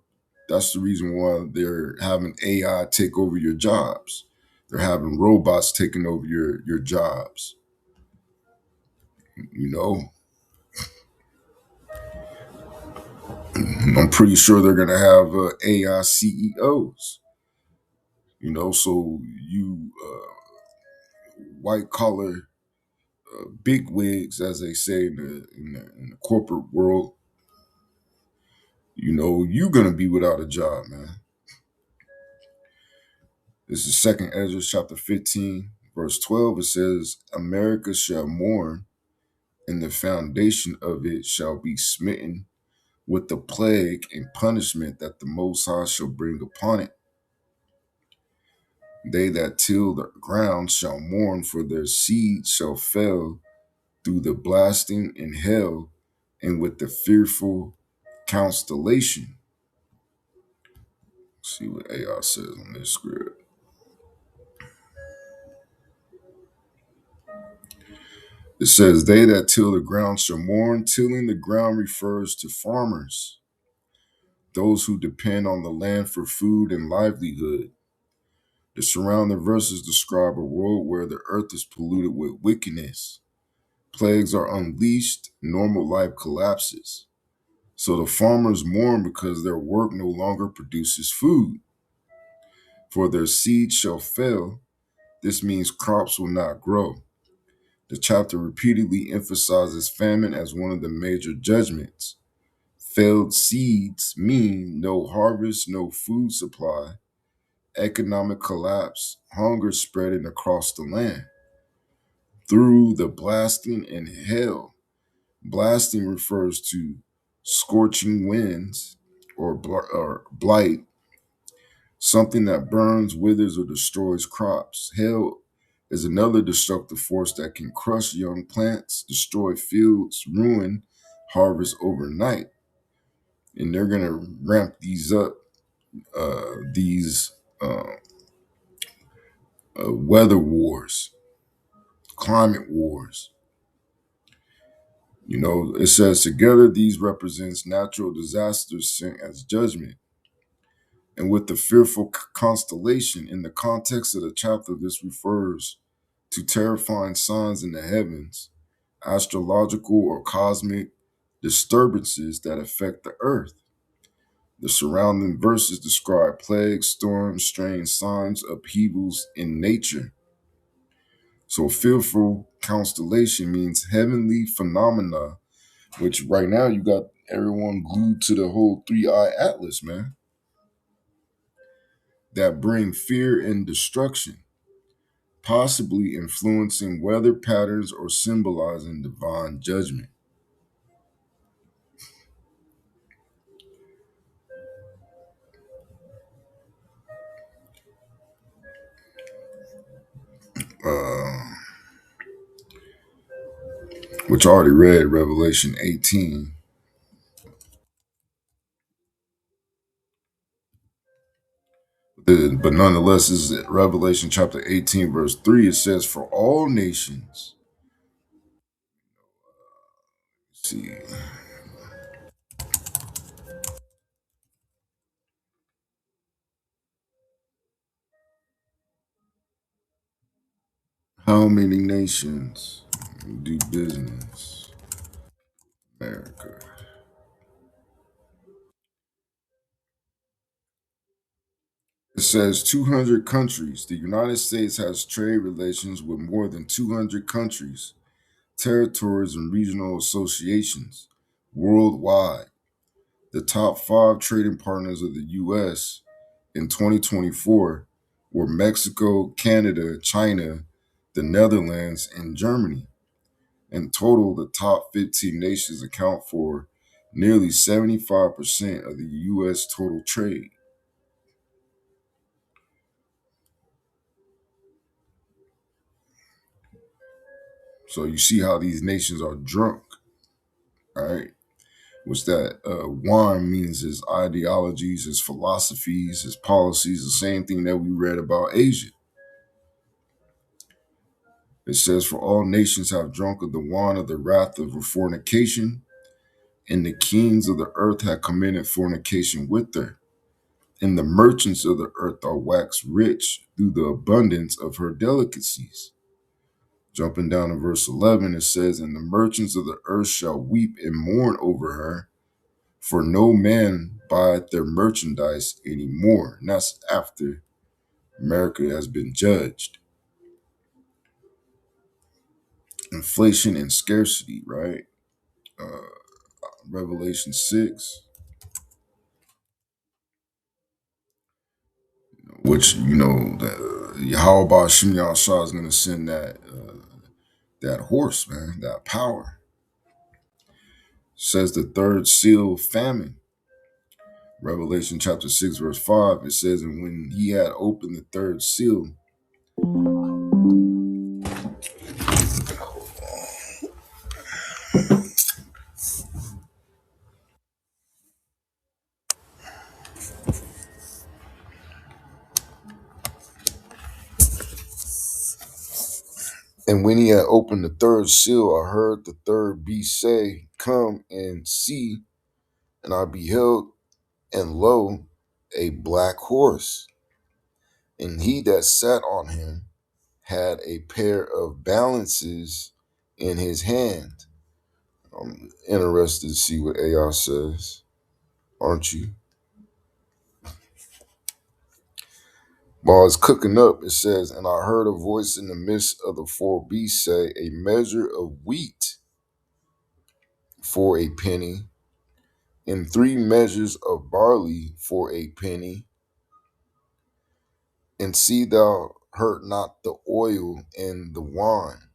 That's the reason why they're having AI take over your jobs. They're having robots taking over your jobs. You know, I'm pretty sure they're gonna have AI CEOs. So you white collar big wigs, as they say in the corporate world, you're gonna be without a job, man. This is Second Ezra chapter 15, verse 12. It says, America shall mourn, and the foundation of it shall be smitten with the plague and punishment that the Most High shall bring upon it. They that till the ground shall mourn, for their seed shall fail through the blasting in hell and with the fearful constellation. Let's see what AI says on this script. It says, they that till the ground shall mourn. Tilling the ground refers to farmers, those who depend on the land for food and livelihood. The surrounding verses describe a world where the earth is polluted with wickedness. Plagues are unleashed, normal life collapses. So the farmers mourn because their work no longer produces food. For their seed shall fail. This means crops will not grow. The chapter repeatedly emphasizes famine as one of the major judgments. Failed seeds mean no harvest, no food supply, economic collapse, hunger spreading across the land. Through the blasting in hell. Blasting refers to scorching winds or blight, something that burns, withers, or destroys crops. Hail is another destructive force that can crush young plants, destroy fields, ruin harvest overnight. And they're going to ramp these up, these weather wars, climate wars. It says, together these represents natural disasters sent as judgment. And with the fearful constellation, in the context of the chapter, this refers to terrifying signs in the heavens, astrological or cosmic disturbances that affect the earth. The surrounding verses describe plagues, storms, strange signs, upheavals in nature. So fearful constellation means heavenly phenomena, which right now you got everyone glued to the whole 3-eye atlas, man, that bring fear and destruction, possibly influencing weather patterns or symbolizing divine judgment. Uh, which I already read, Revelation 18. But nonetheless, this is Revelation chapter 18, verse 3. It says, for all nations, see, How many nations do business? America. It says 200 countries. The United States has trade relations with more than 200 countries, territories, and regional associations worldwide. The top five trading partners of the U.S. in 2024 were Mexico, Canada, China, the Netherlands, and Germany. In total, the top 15 nations account for nearly 75% of the U.S. total trade. So you see how these nations are drunk, right? Which that Juan means his ideologies, his philosophies, his policies, the same thing that we read about Asia. It says, "For all nations have drunk of the wine of the wrath of fornication, and the kings of the earth have committed fornication with her. And the merchants of the earth are waxed rich through the abundance of her delicacies." Jumping down to verse 11, it says, "And the merchants of the earth shall weep and mourn over her, for no man buyeth their merchandise anymore." And that's after America has been judged. Inflation and scarcity, right? Revelation 6, which, Yahweh Shem Yahshua is going to send that horse, man, that power. Says the third seal, famine. Revelation chapter 6, verse 5, it says, "And when he had opened the third seal, I heard the third beast say, Come and see. And I beheld, and lo, a black horse. And he that sat on him had a pair of balances in his hand." I'm interested to see what AI says, aren't you? While it's cooking up, it says, "And I heard a voice in the midst of the four beasts say, A measure of wheat for a penny, and 3 measures of barley for a penny, and see thou hurt not the oil and the wine,"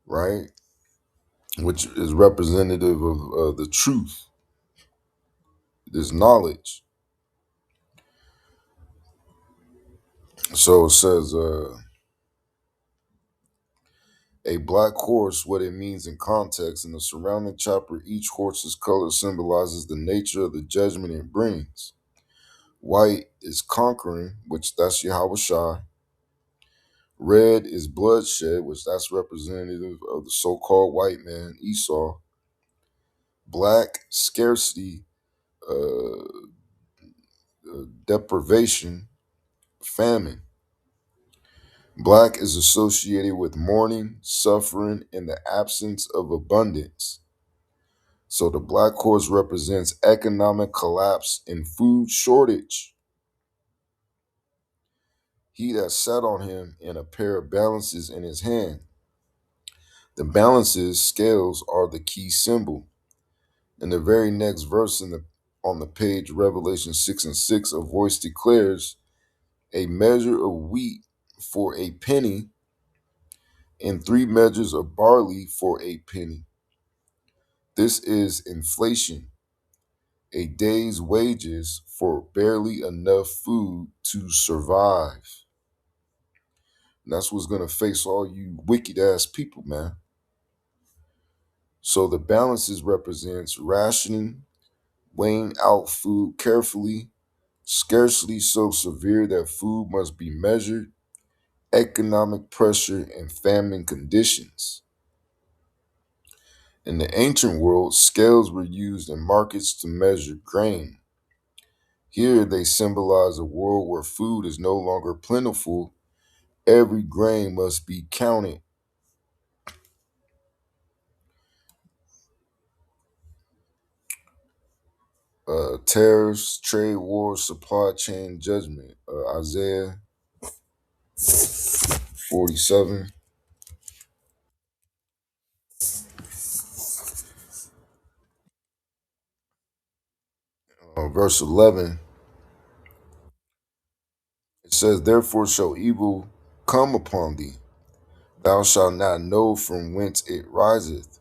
right? Which is representative of the truth, this knowledge. So it says, a black horse, what it means in context. In the surrounding chapter, each horse's color symbolizes the nature of the judgment it brings. White is conquering, which that's Yahweh Shai. Red is bloodshed, which that's representative of the so-called white man, Esau. Black, scarcity, uh, deprivation, famine. Black is associated with mourning, suffering, and the absence of abundance. So the black horse represents economic collapse and food shortage. He that sat on him and a pair of balances in his hand. The balances, scales, are the key symbol. In the very next verse on the page, Revelation 6 and 6, a voice declares, "A measure of wheat for a penny, and 3 measures of barley for a penny." This is inflation, a day's wages for barely enough food to survive. And that's what's going to face all you wicked ass people, man. So the balances represents rationing, weighing out food carefully, scarcity so severe that food must be measured, economic pressure, and famine conditions. In the ancient world, scales were used in markets to measure grain. Here they symbolize a world where food is no longer plentiful Every grain must be counted. Tariffs, trade wars, supply chain judgment. Isaiah 47, verse 11. It says, "Therefore shall evil come upon thee. Thou shalt not know from whence it riseth.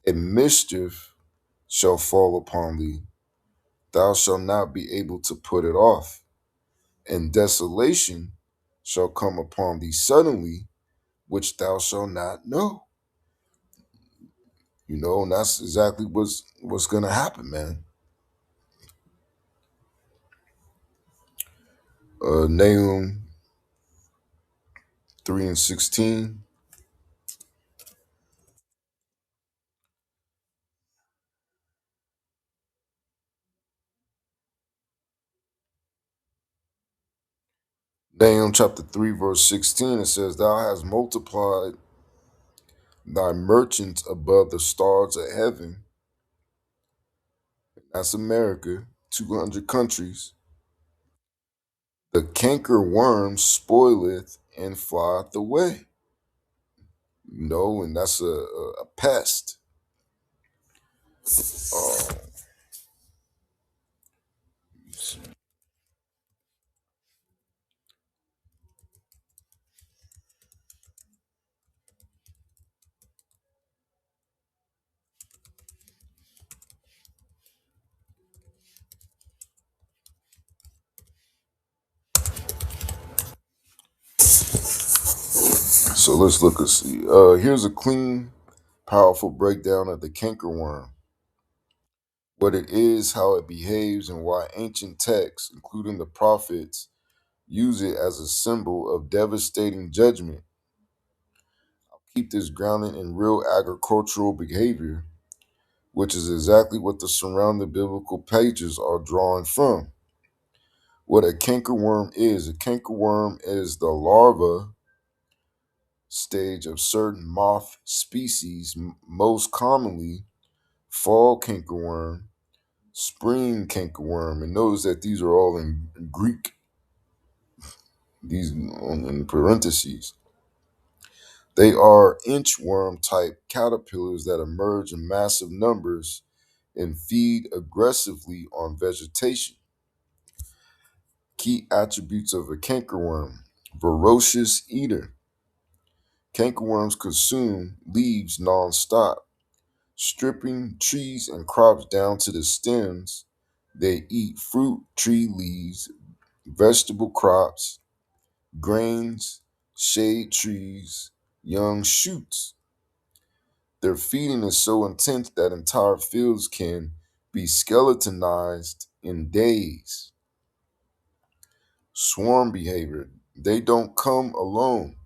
And mischief shall fall upon thee. Thou shalt not be able to put it off. And desolation shall come upon thee suddenly, which thou shalt not know." And that's exactly what's gonna happen, man. Nahum 3:16. Nahum chapter 3, verse 16, it says, "Thou hast multiplied thy merchants above the stars of heaven." That's America, 200 countries. "The canker worm spoileth and flieth away." And that's a pest. Uh, so let's look and see. Here's a clean, powerful breakdown of the cankerworm, what it is, how it behaves, and why ancient texts, including the prophets, use it as a symbol of devastating judgment. Keep this grounded in real agricultural behavior, which is exactly what the surrounding biblical pages are drawing from. What a cankerworm is: a cankerworm is the larva stage of certain moth species, most commonly fall cankerworm, spring cankerworm. And notice that these are all in Greek, these in parentheses. They are inchworm type caterpillars that emerge in massive numbers and feed aggressively on vegetation. Key attributes of a cankerworm: voracious eater. Cankerworms consume leaves non-stop, stripping trees and crops down to the stems. They eat fruit, tree leaves, vegetable crops, grains, shade trees, young shoots. Their feeding is so intense that entire fields can be skeletonized in days. Swarm behavior: they don't come alone.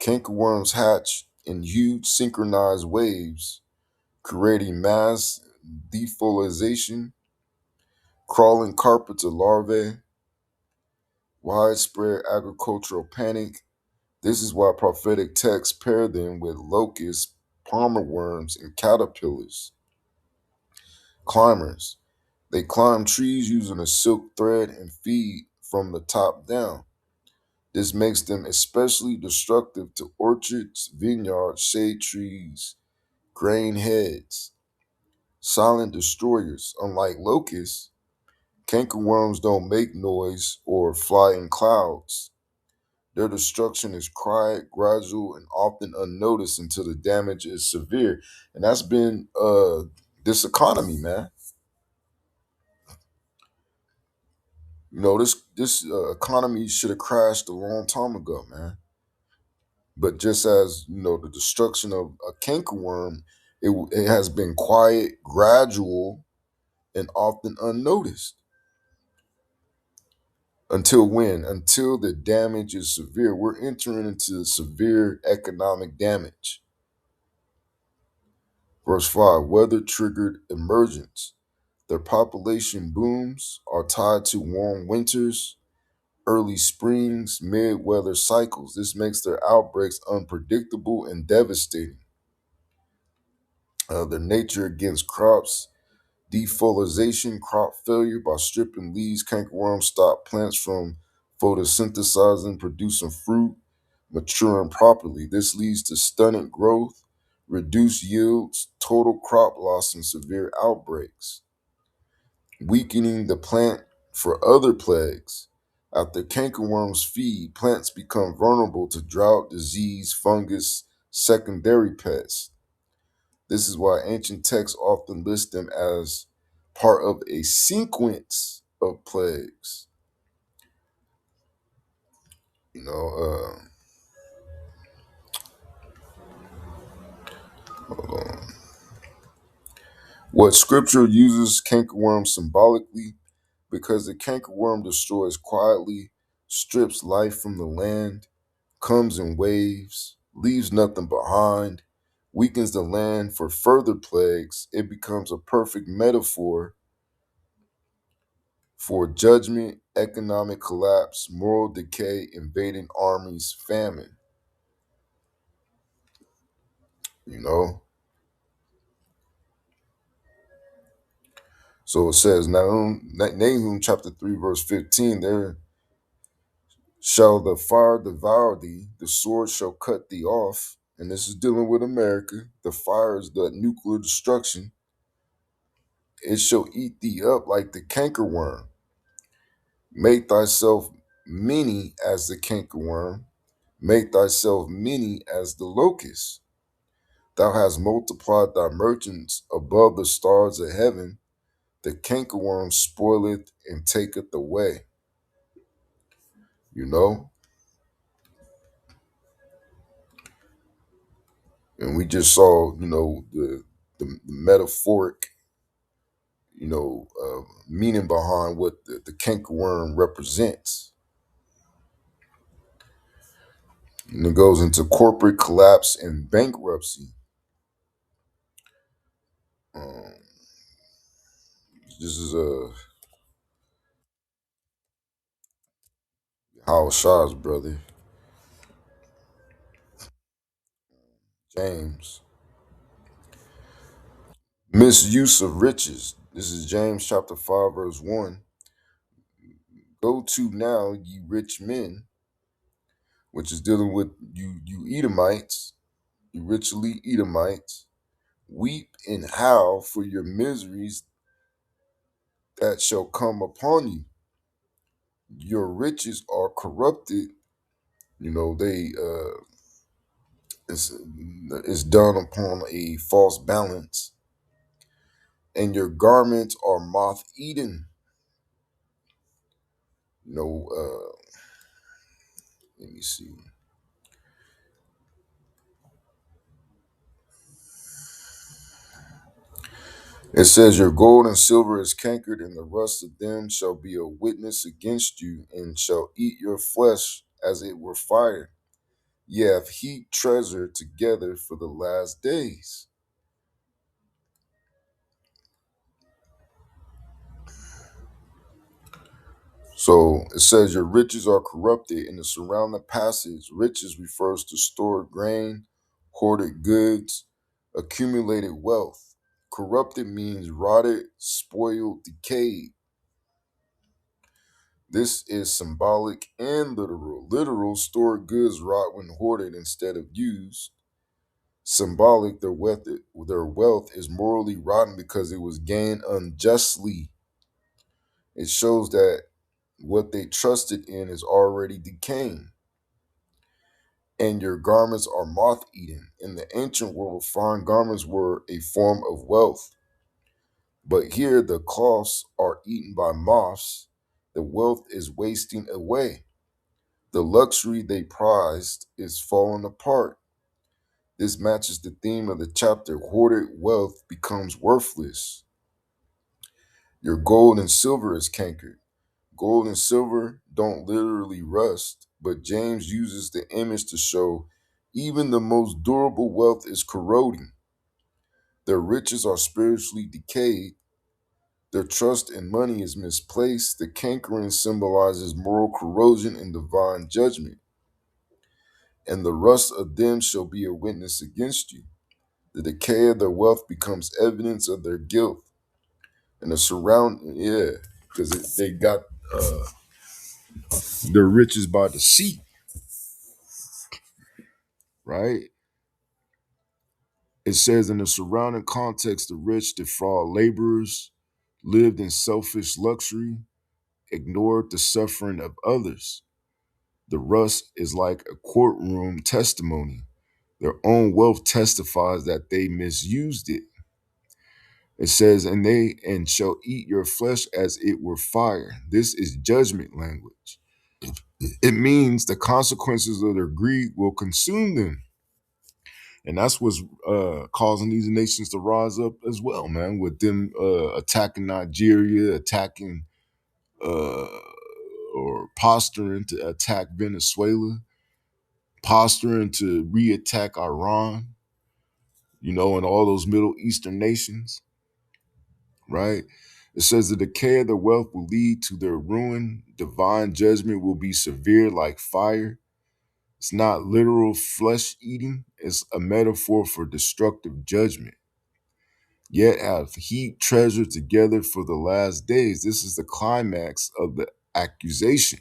Cankerworms hatch in huge synchronized waves, creating mass defoliation, crawling carpets of larvae, widespread agricultural panic. This is why prophetic texts pair them with locusts, palmer worms, and caterpillars. Climbers: they climb trees using a silk thread and feed from the top down. This makes them especially destructive to orchards, vineyards, shade trees, grain heads. Silent destroyers: unlike locusts, cankerworms don't make noise or fly in clouds. Their destruction is quiet, gradual, and often unnoticed until the damage is severe. And that's been this economy, man. This economy should have crashed a long time ago, man. But just as the destruction of a cankerworm, it has been quiet, gradual, and often unnoticed. Until when? Until the damage is severe. We're entering into severe economic damage. Verse 5: weather triggered emergence. Their population booms are tied to warm winters, early springs, mid-weather cycles. This makes their outbreaks unpredictable and devastating. Their nature against crops, defoliation, crop failure by stripping leaves, cankerworms stop plants from photosynthesizing, producing fruit, maturing properly. This leads to stunted growth, reduced yields, total crop loss, and severe outbreaks, weakening the plant for other plagues. After cankerworms feed, plants become vulnerable to drought, disease, fungus, secondary pests. This is why ancient texts often list them as part of a sequence of plagues. You know, hold on. What scripture uses cankerworm symbolically because the cankerworm destroys quietly, strips life from the land, comes in waves, leaves nothing behind, weakens the land for further plagues. It becomes a perfect metaphor for judgment, economic collapse, moral decay, invading armies, famine. You know, so it says Nahum chapter 3, verse 15, there shall the fire devour thee, the sword shall cut thee off. And this is dealing with America. The fire is the nuclear destruction. It shall eat thee up like the cankerworm. Make thyself many as the cankerworm. Make thyself many as the locust. Thou hast multiplied thy merchants above the stars of heaven. The cankerworm spoileth and taketh away. You know? And we just saw, the metaphoric, meaning behind what the cankerworm represents. And it goes into corporate collapse and bankruptcy. Um, this is Howard Shaw's brother, James. Misuse of riches. This is James chapter 5, verse 1. Go to now, ye rich men, which is dealing with you Edomites, you richly Edomites. Weep and howl for your miseries that shall come upon you. Your riches are corrupted. It's done upon a false balance, and your garments are moth eaten. Let me see. It says, your gold and silver is cankered, and the rust of them shall be a witness against you, and shall eat your flesh as it were fire. Ye have heaped treasure together for the last days. So it says, your riches are corrupted. In the surrounding passage, riches refers to stored grain, hoarded goods, accumulated wealth. Corrupted means rotted, spoiled, decayed. This is symbolic and literal. Literal, stored goods rot when hoarded instead of used. Symbolic, their wealth is morally rotten because it was gained unjustly. It shows that what they trusted in is already decaying. And your garments are moth-eaten. In the ancient world, fine garments were a form of wealth. But here, the cloths are eaten by moths. The wealth is wasting away. The luxury they prized is falling apart. This matches the theme of the chapter. Hoarded wealth becomes worthless. Your gold and silver is cankered. Gold and silver don't literally rust, but James uses the image to show even the most durable wealth is corroding. Their riches are spiritually decayed. Their trust in money is misplaced. The cankerine symbolizes moral corrosion and divine judgment. And the rust of them shall be a witness against you. The decay of their wealth becomes evidence of their guilt. And the because they got their riches by deceit, right? It says in the surrounding context, the rich defraud laborers, lived in selfish luxury, ignored the suffering of others. The rust is like a courtroom testimony. Their own wealth testifies that they misused it. It says, and shall eat your flesh as it were fire. This is judgment language. It means the consequences of their greed will consume them. And that's what's causing these nations to rise up as well, man, with them attacking Nigeria, attacking uh, or posturing to attack Venezuela, posturing to re-attack Iran, and all those Middle Eastern nations, right? It says the decay of their wealth will lead to their ruin. Divine judgment will be severe like fire. It's not literal flesh eating, it's a metaphor for destructive judgment. Yet have heaped treasure together for the last days. This is the climax of the accusation.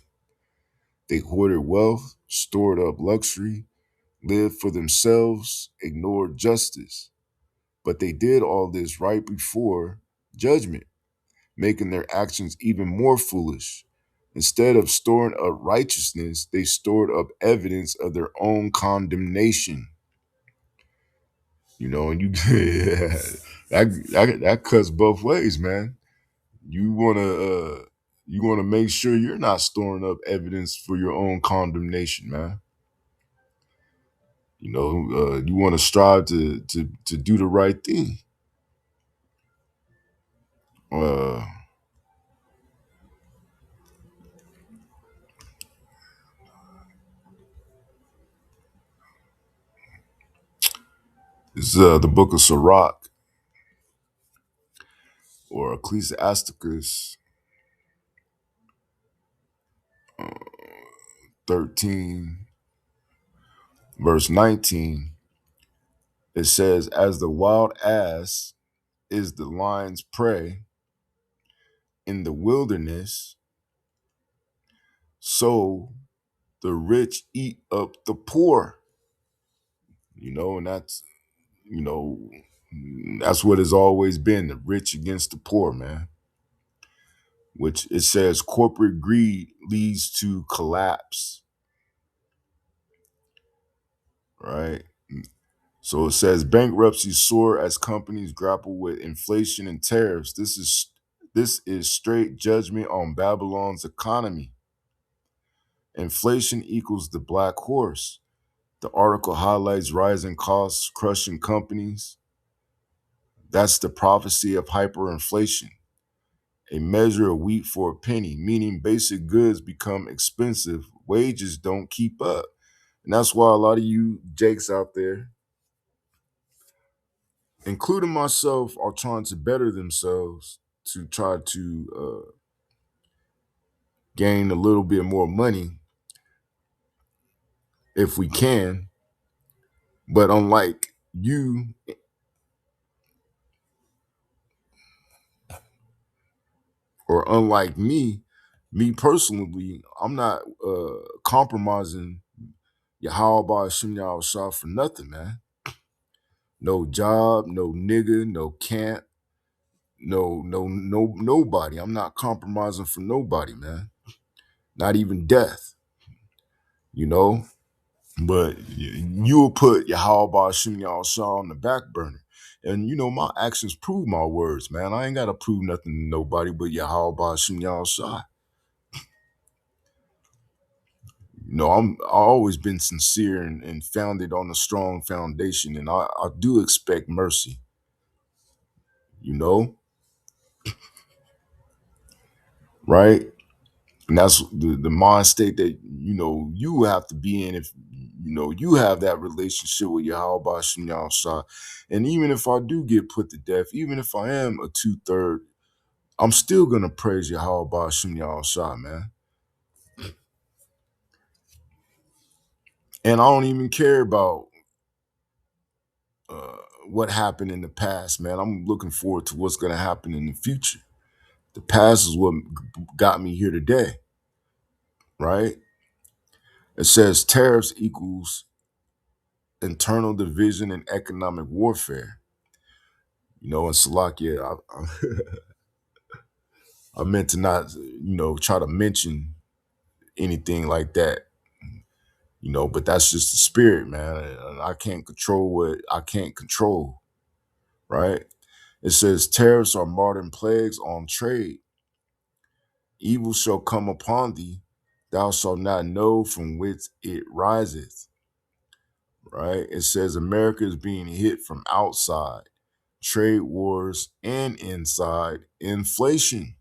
They hoarded wealth, stored up luxury, lived for themselves, ignored justice. But they did all this right before judgment, making their actions even more foolish. Instead of storing up righteousness, they stored up evidence of their own condemnation. And that cuts both ways, man. You wanna make sure you're not storing up evidence for your own condemnation, man. You want to strive to do the right thing. Uh, it's the book of Sirach or Ecclesiasticus 13, verse 19. It says, "As the wild ass is the lion's prey in the wilderness, so the rich eat up the poor." And you know, that's what it's always been, the rich against the poor, man. Which it says corporate greed leads to collapse, right? So it says bankruptcies soar as companies grapple with inflation and tariffs. This is straight judgment on Babylon's economy. Inflation equals the black horse. The article highlights rising costs crushing companies. That's the prophecy of hyperinflation, a measure of wheat for a penny, meaning basic goods become expensive, wages don't keep up. And that's why a lot of you jakes out there, including myself, are trying to better themselves to try to gain a little bit more money if we can. But unlike you, or unlike me personally, I'm not compromising Yahweh Shem Shah for nothing, man. No job, no nigga, no camp, no nobody. I'm not compromising for nobody, man. Not even death, you know. But you will put Yahweh Shem Shah on the back burner. And my actions prove my words, man. I ain't gotta prove nothing to nobody but Yahweh Shem Shah. I always been sincere and founded on a strong foundation, and I do expect mercy, you know, right? And that's the mind state that you have to be in if you have that relationship with Yahweh Shem Shah. And even if I do get put to death, even if I am a 2/3 I'm still gonna praise Yahweh Ba'Shem Yahweh, man. And I don't even care about uh, what happened in the past, man. I'm looking forward to what's gonna happen in the future. The past is what got me here today, right? It says tariffs equals internal division and economic warfare. You know, in Salakia, I meant to not, try to mention anything like that, but that's just the spirit, man. And I can't control what I can't control, right? It says tariffs are modern plagues on trade. Evil shall come upon thee, thou shalt not know from whence it riseth, right? It says America is being hit from outside, trade wars, and inside inflation.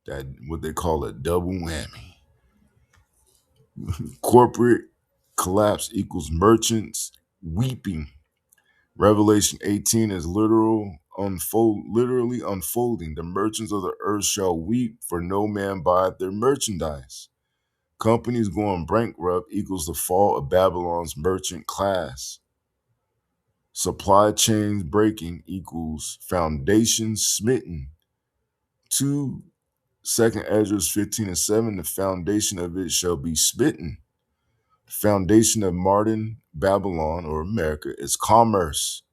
That what they call a double whammy. Corporate collapse equals merchants weeping. Revelation 18 is literally unfolding. The merchants of the earth shall weep, for no man buyeth their merchandise. Companies going bankrupt equals the fall of Babylon's merchant class. Supply chains breaking equals foundations smitten. 2 Ezra 15 and 7, the foundation of it shall be smitten. Foundation of modern Babylon or America is commerce.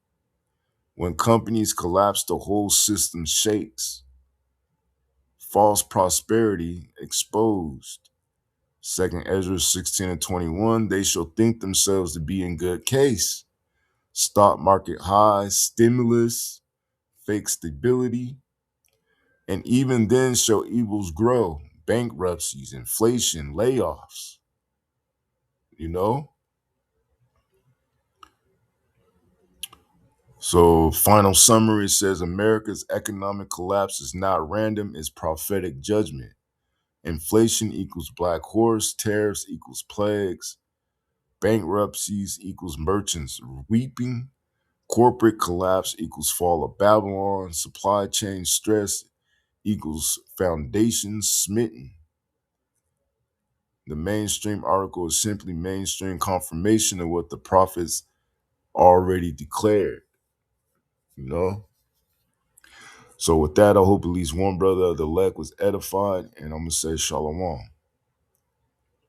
When companies collapse, the whole system shakes. False prosperity exposed. 2 Ezra 16 and 21, they shall think themselves to be in good case. Stock market highs, stimulus, fake stability, and even then shall evils grow, bankruptcies, inflation, layoffs, you know? So, final summary says America's economic collapse is not random, it's prophetic judgment. Inflation equals black horse, tariffs equals plagues, bankruptcies equals merchants weeping, corporate collapse equals fall of Babylon, supply chain stress equals foundations smitten. The mainstream article is simply mainstream confirmation of what the prophets already declared, you know? So with that, I hope at least one brother of the elect was edified, and I'm going to say shalom.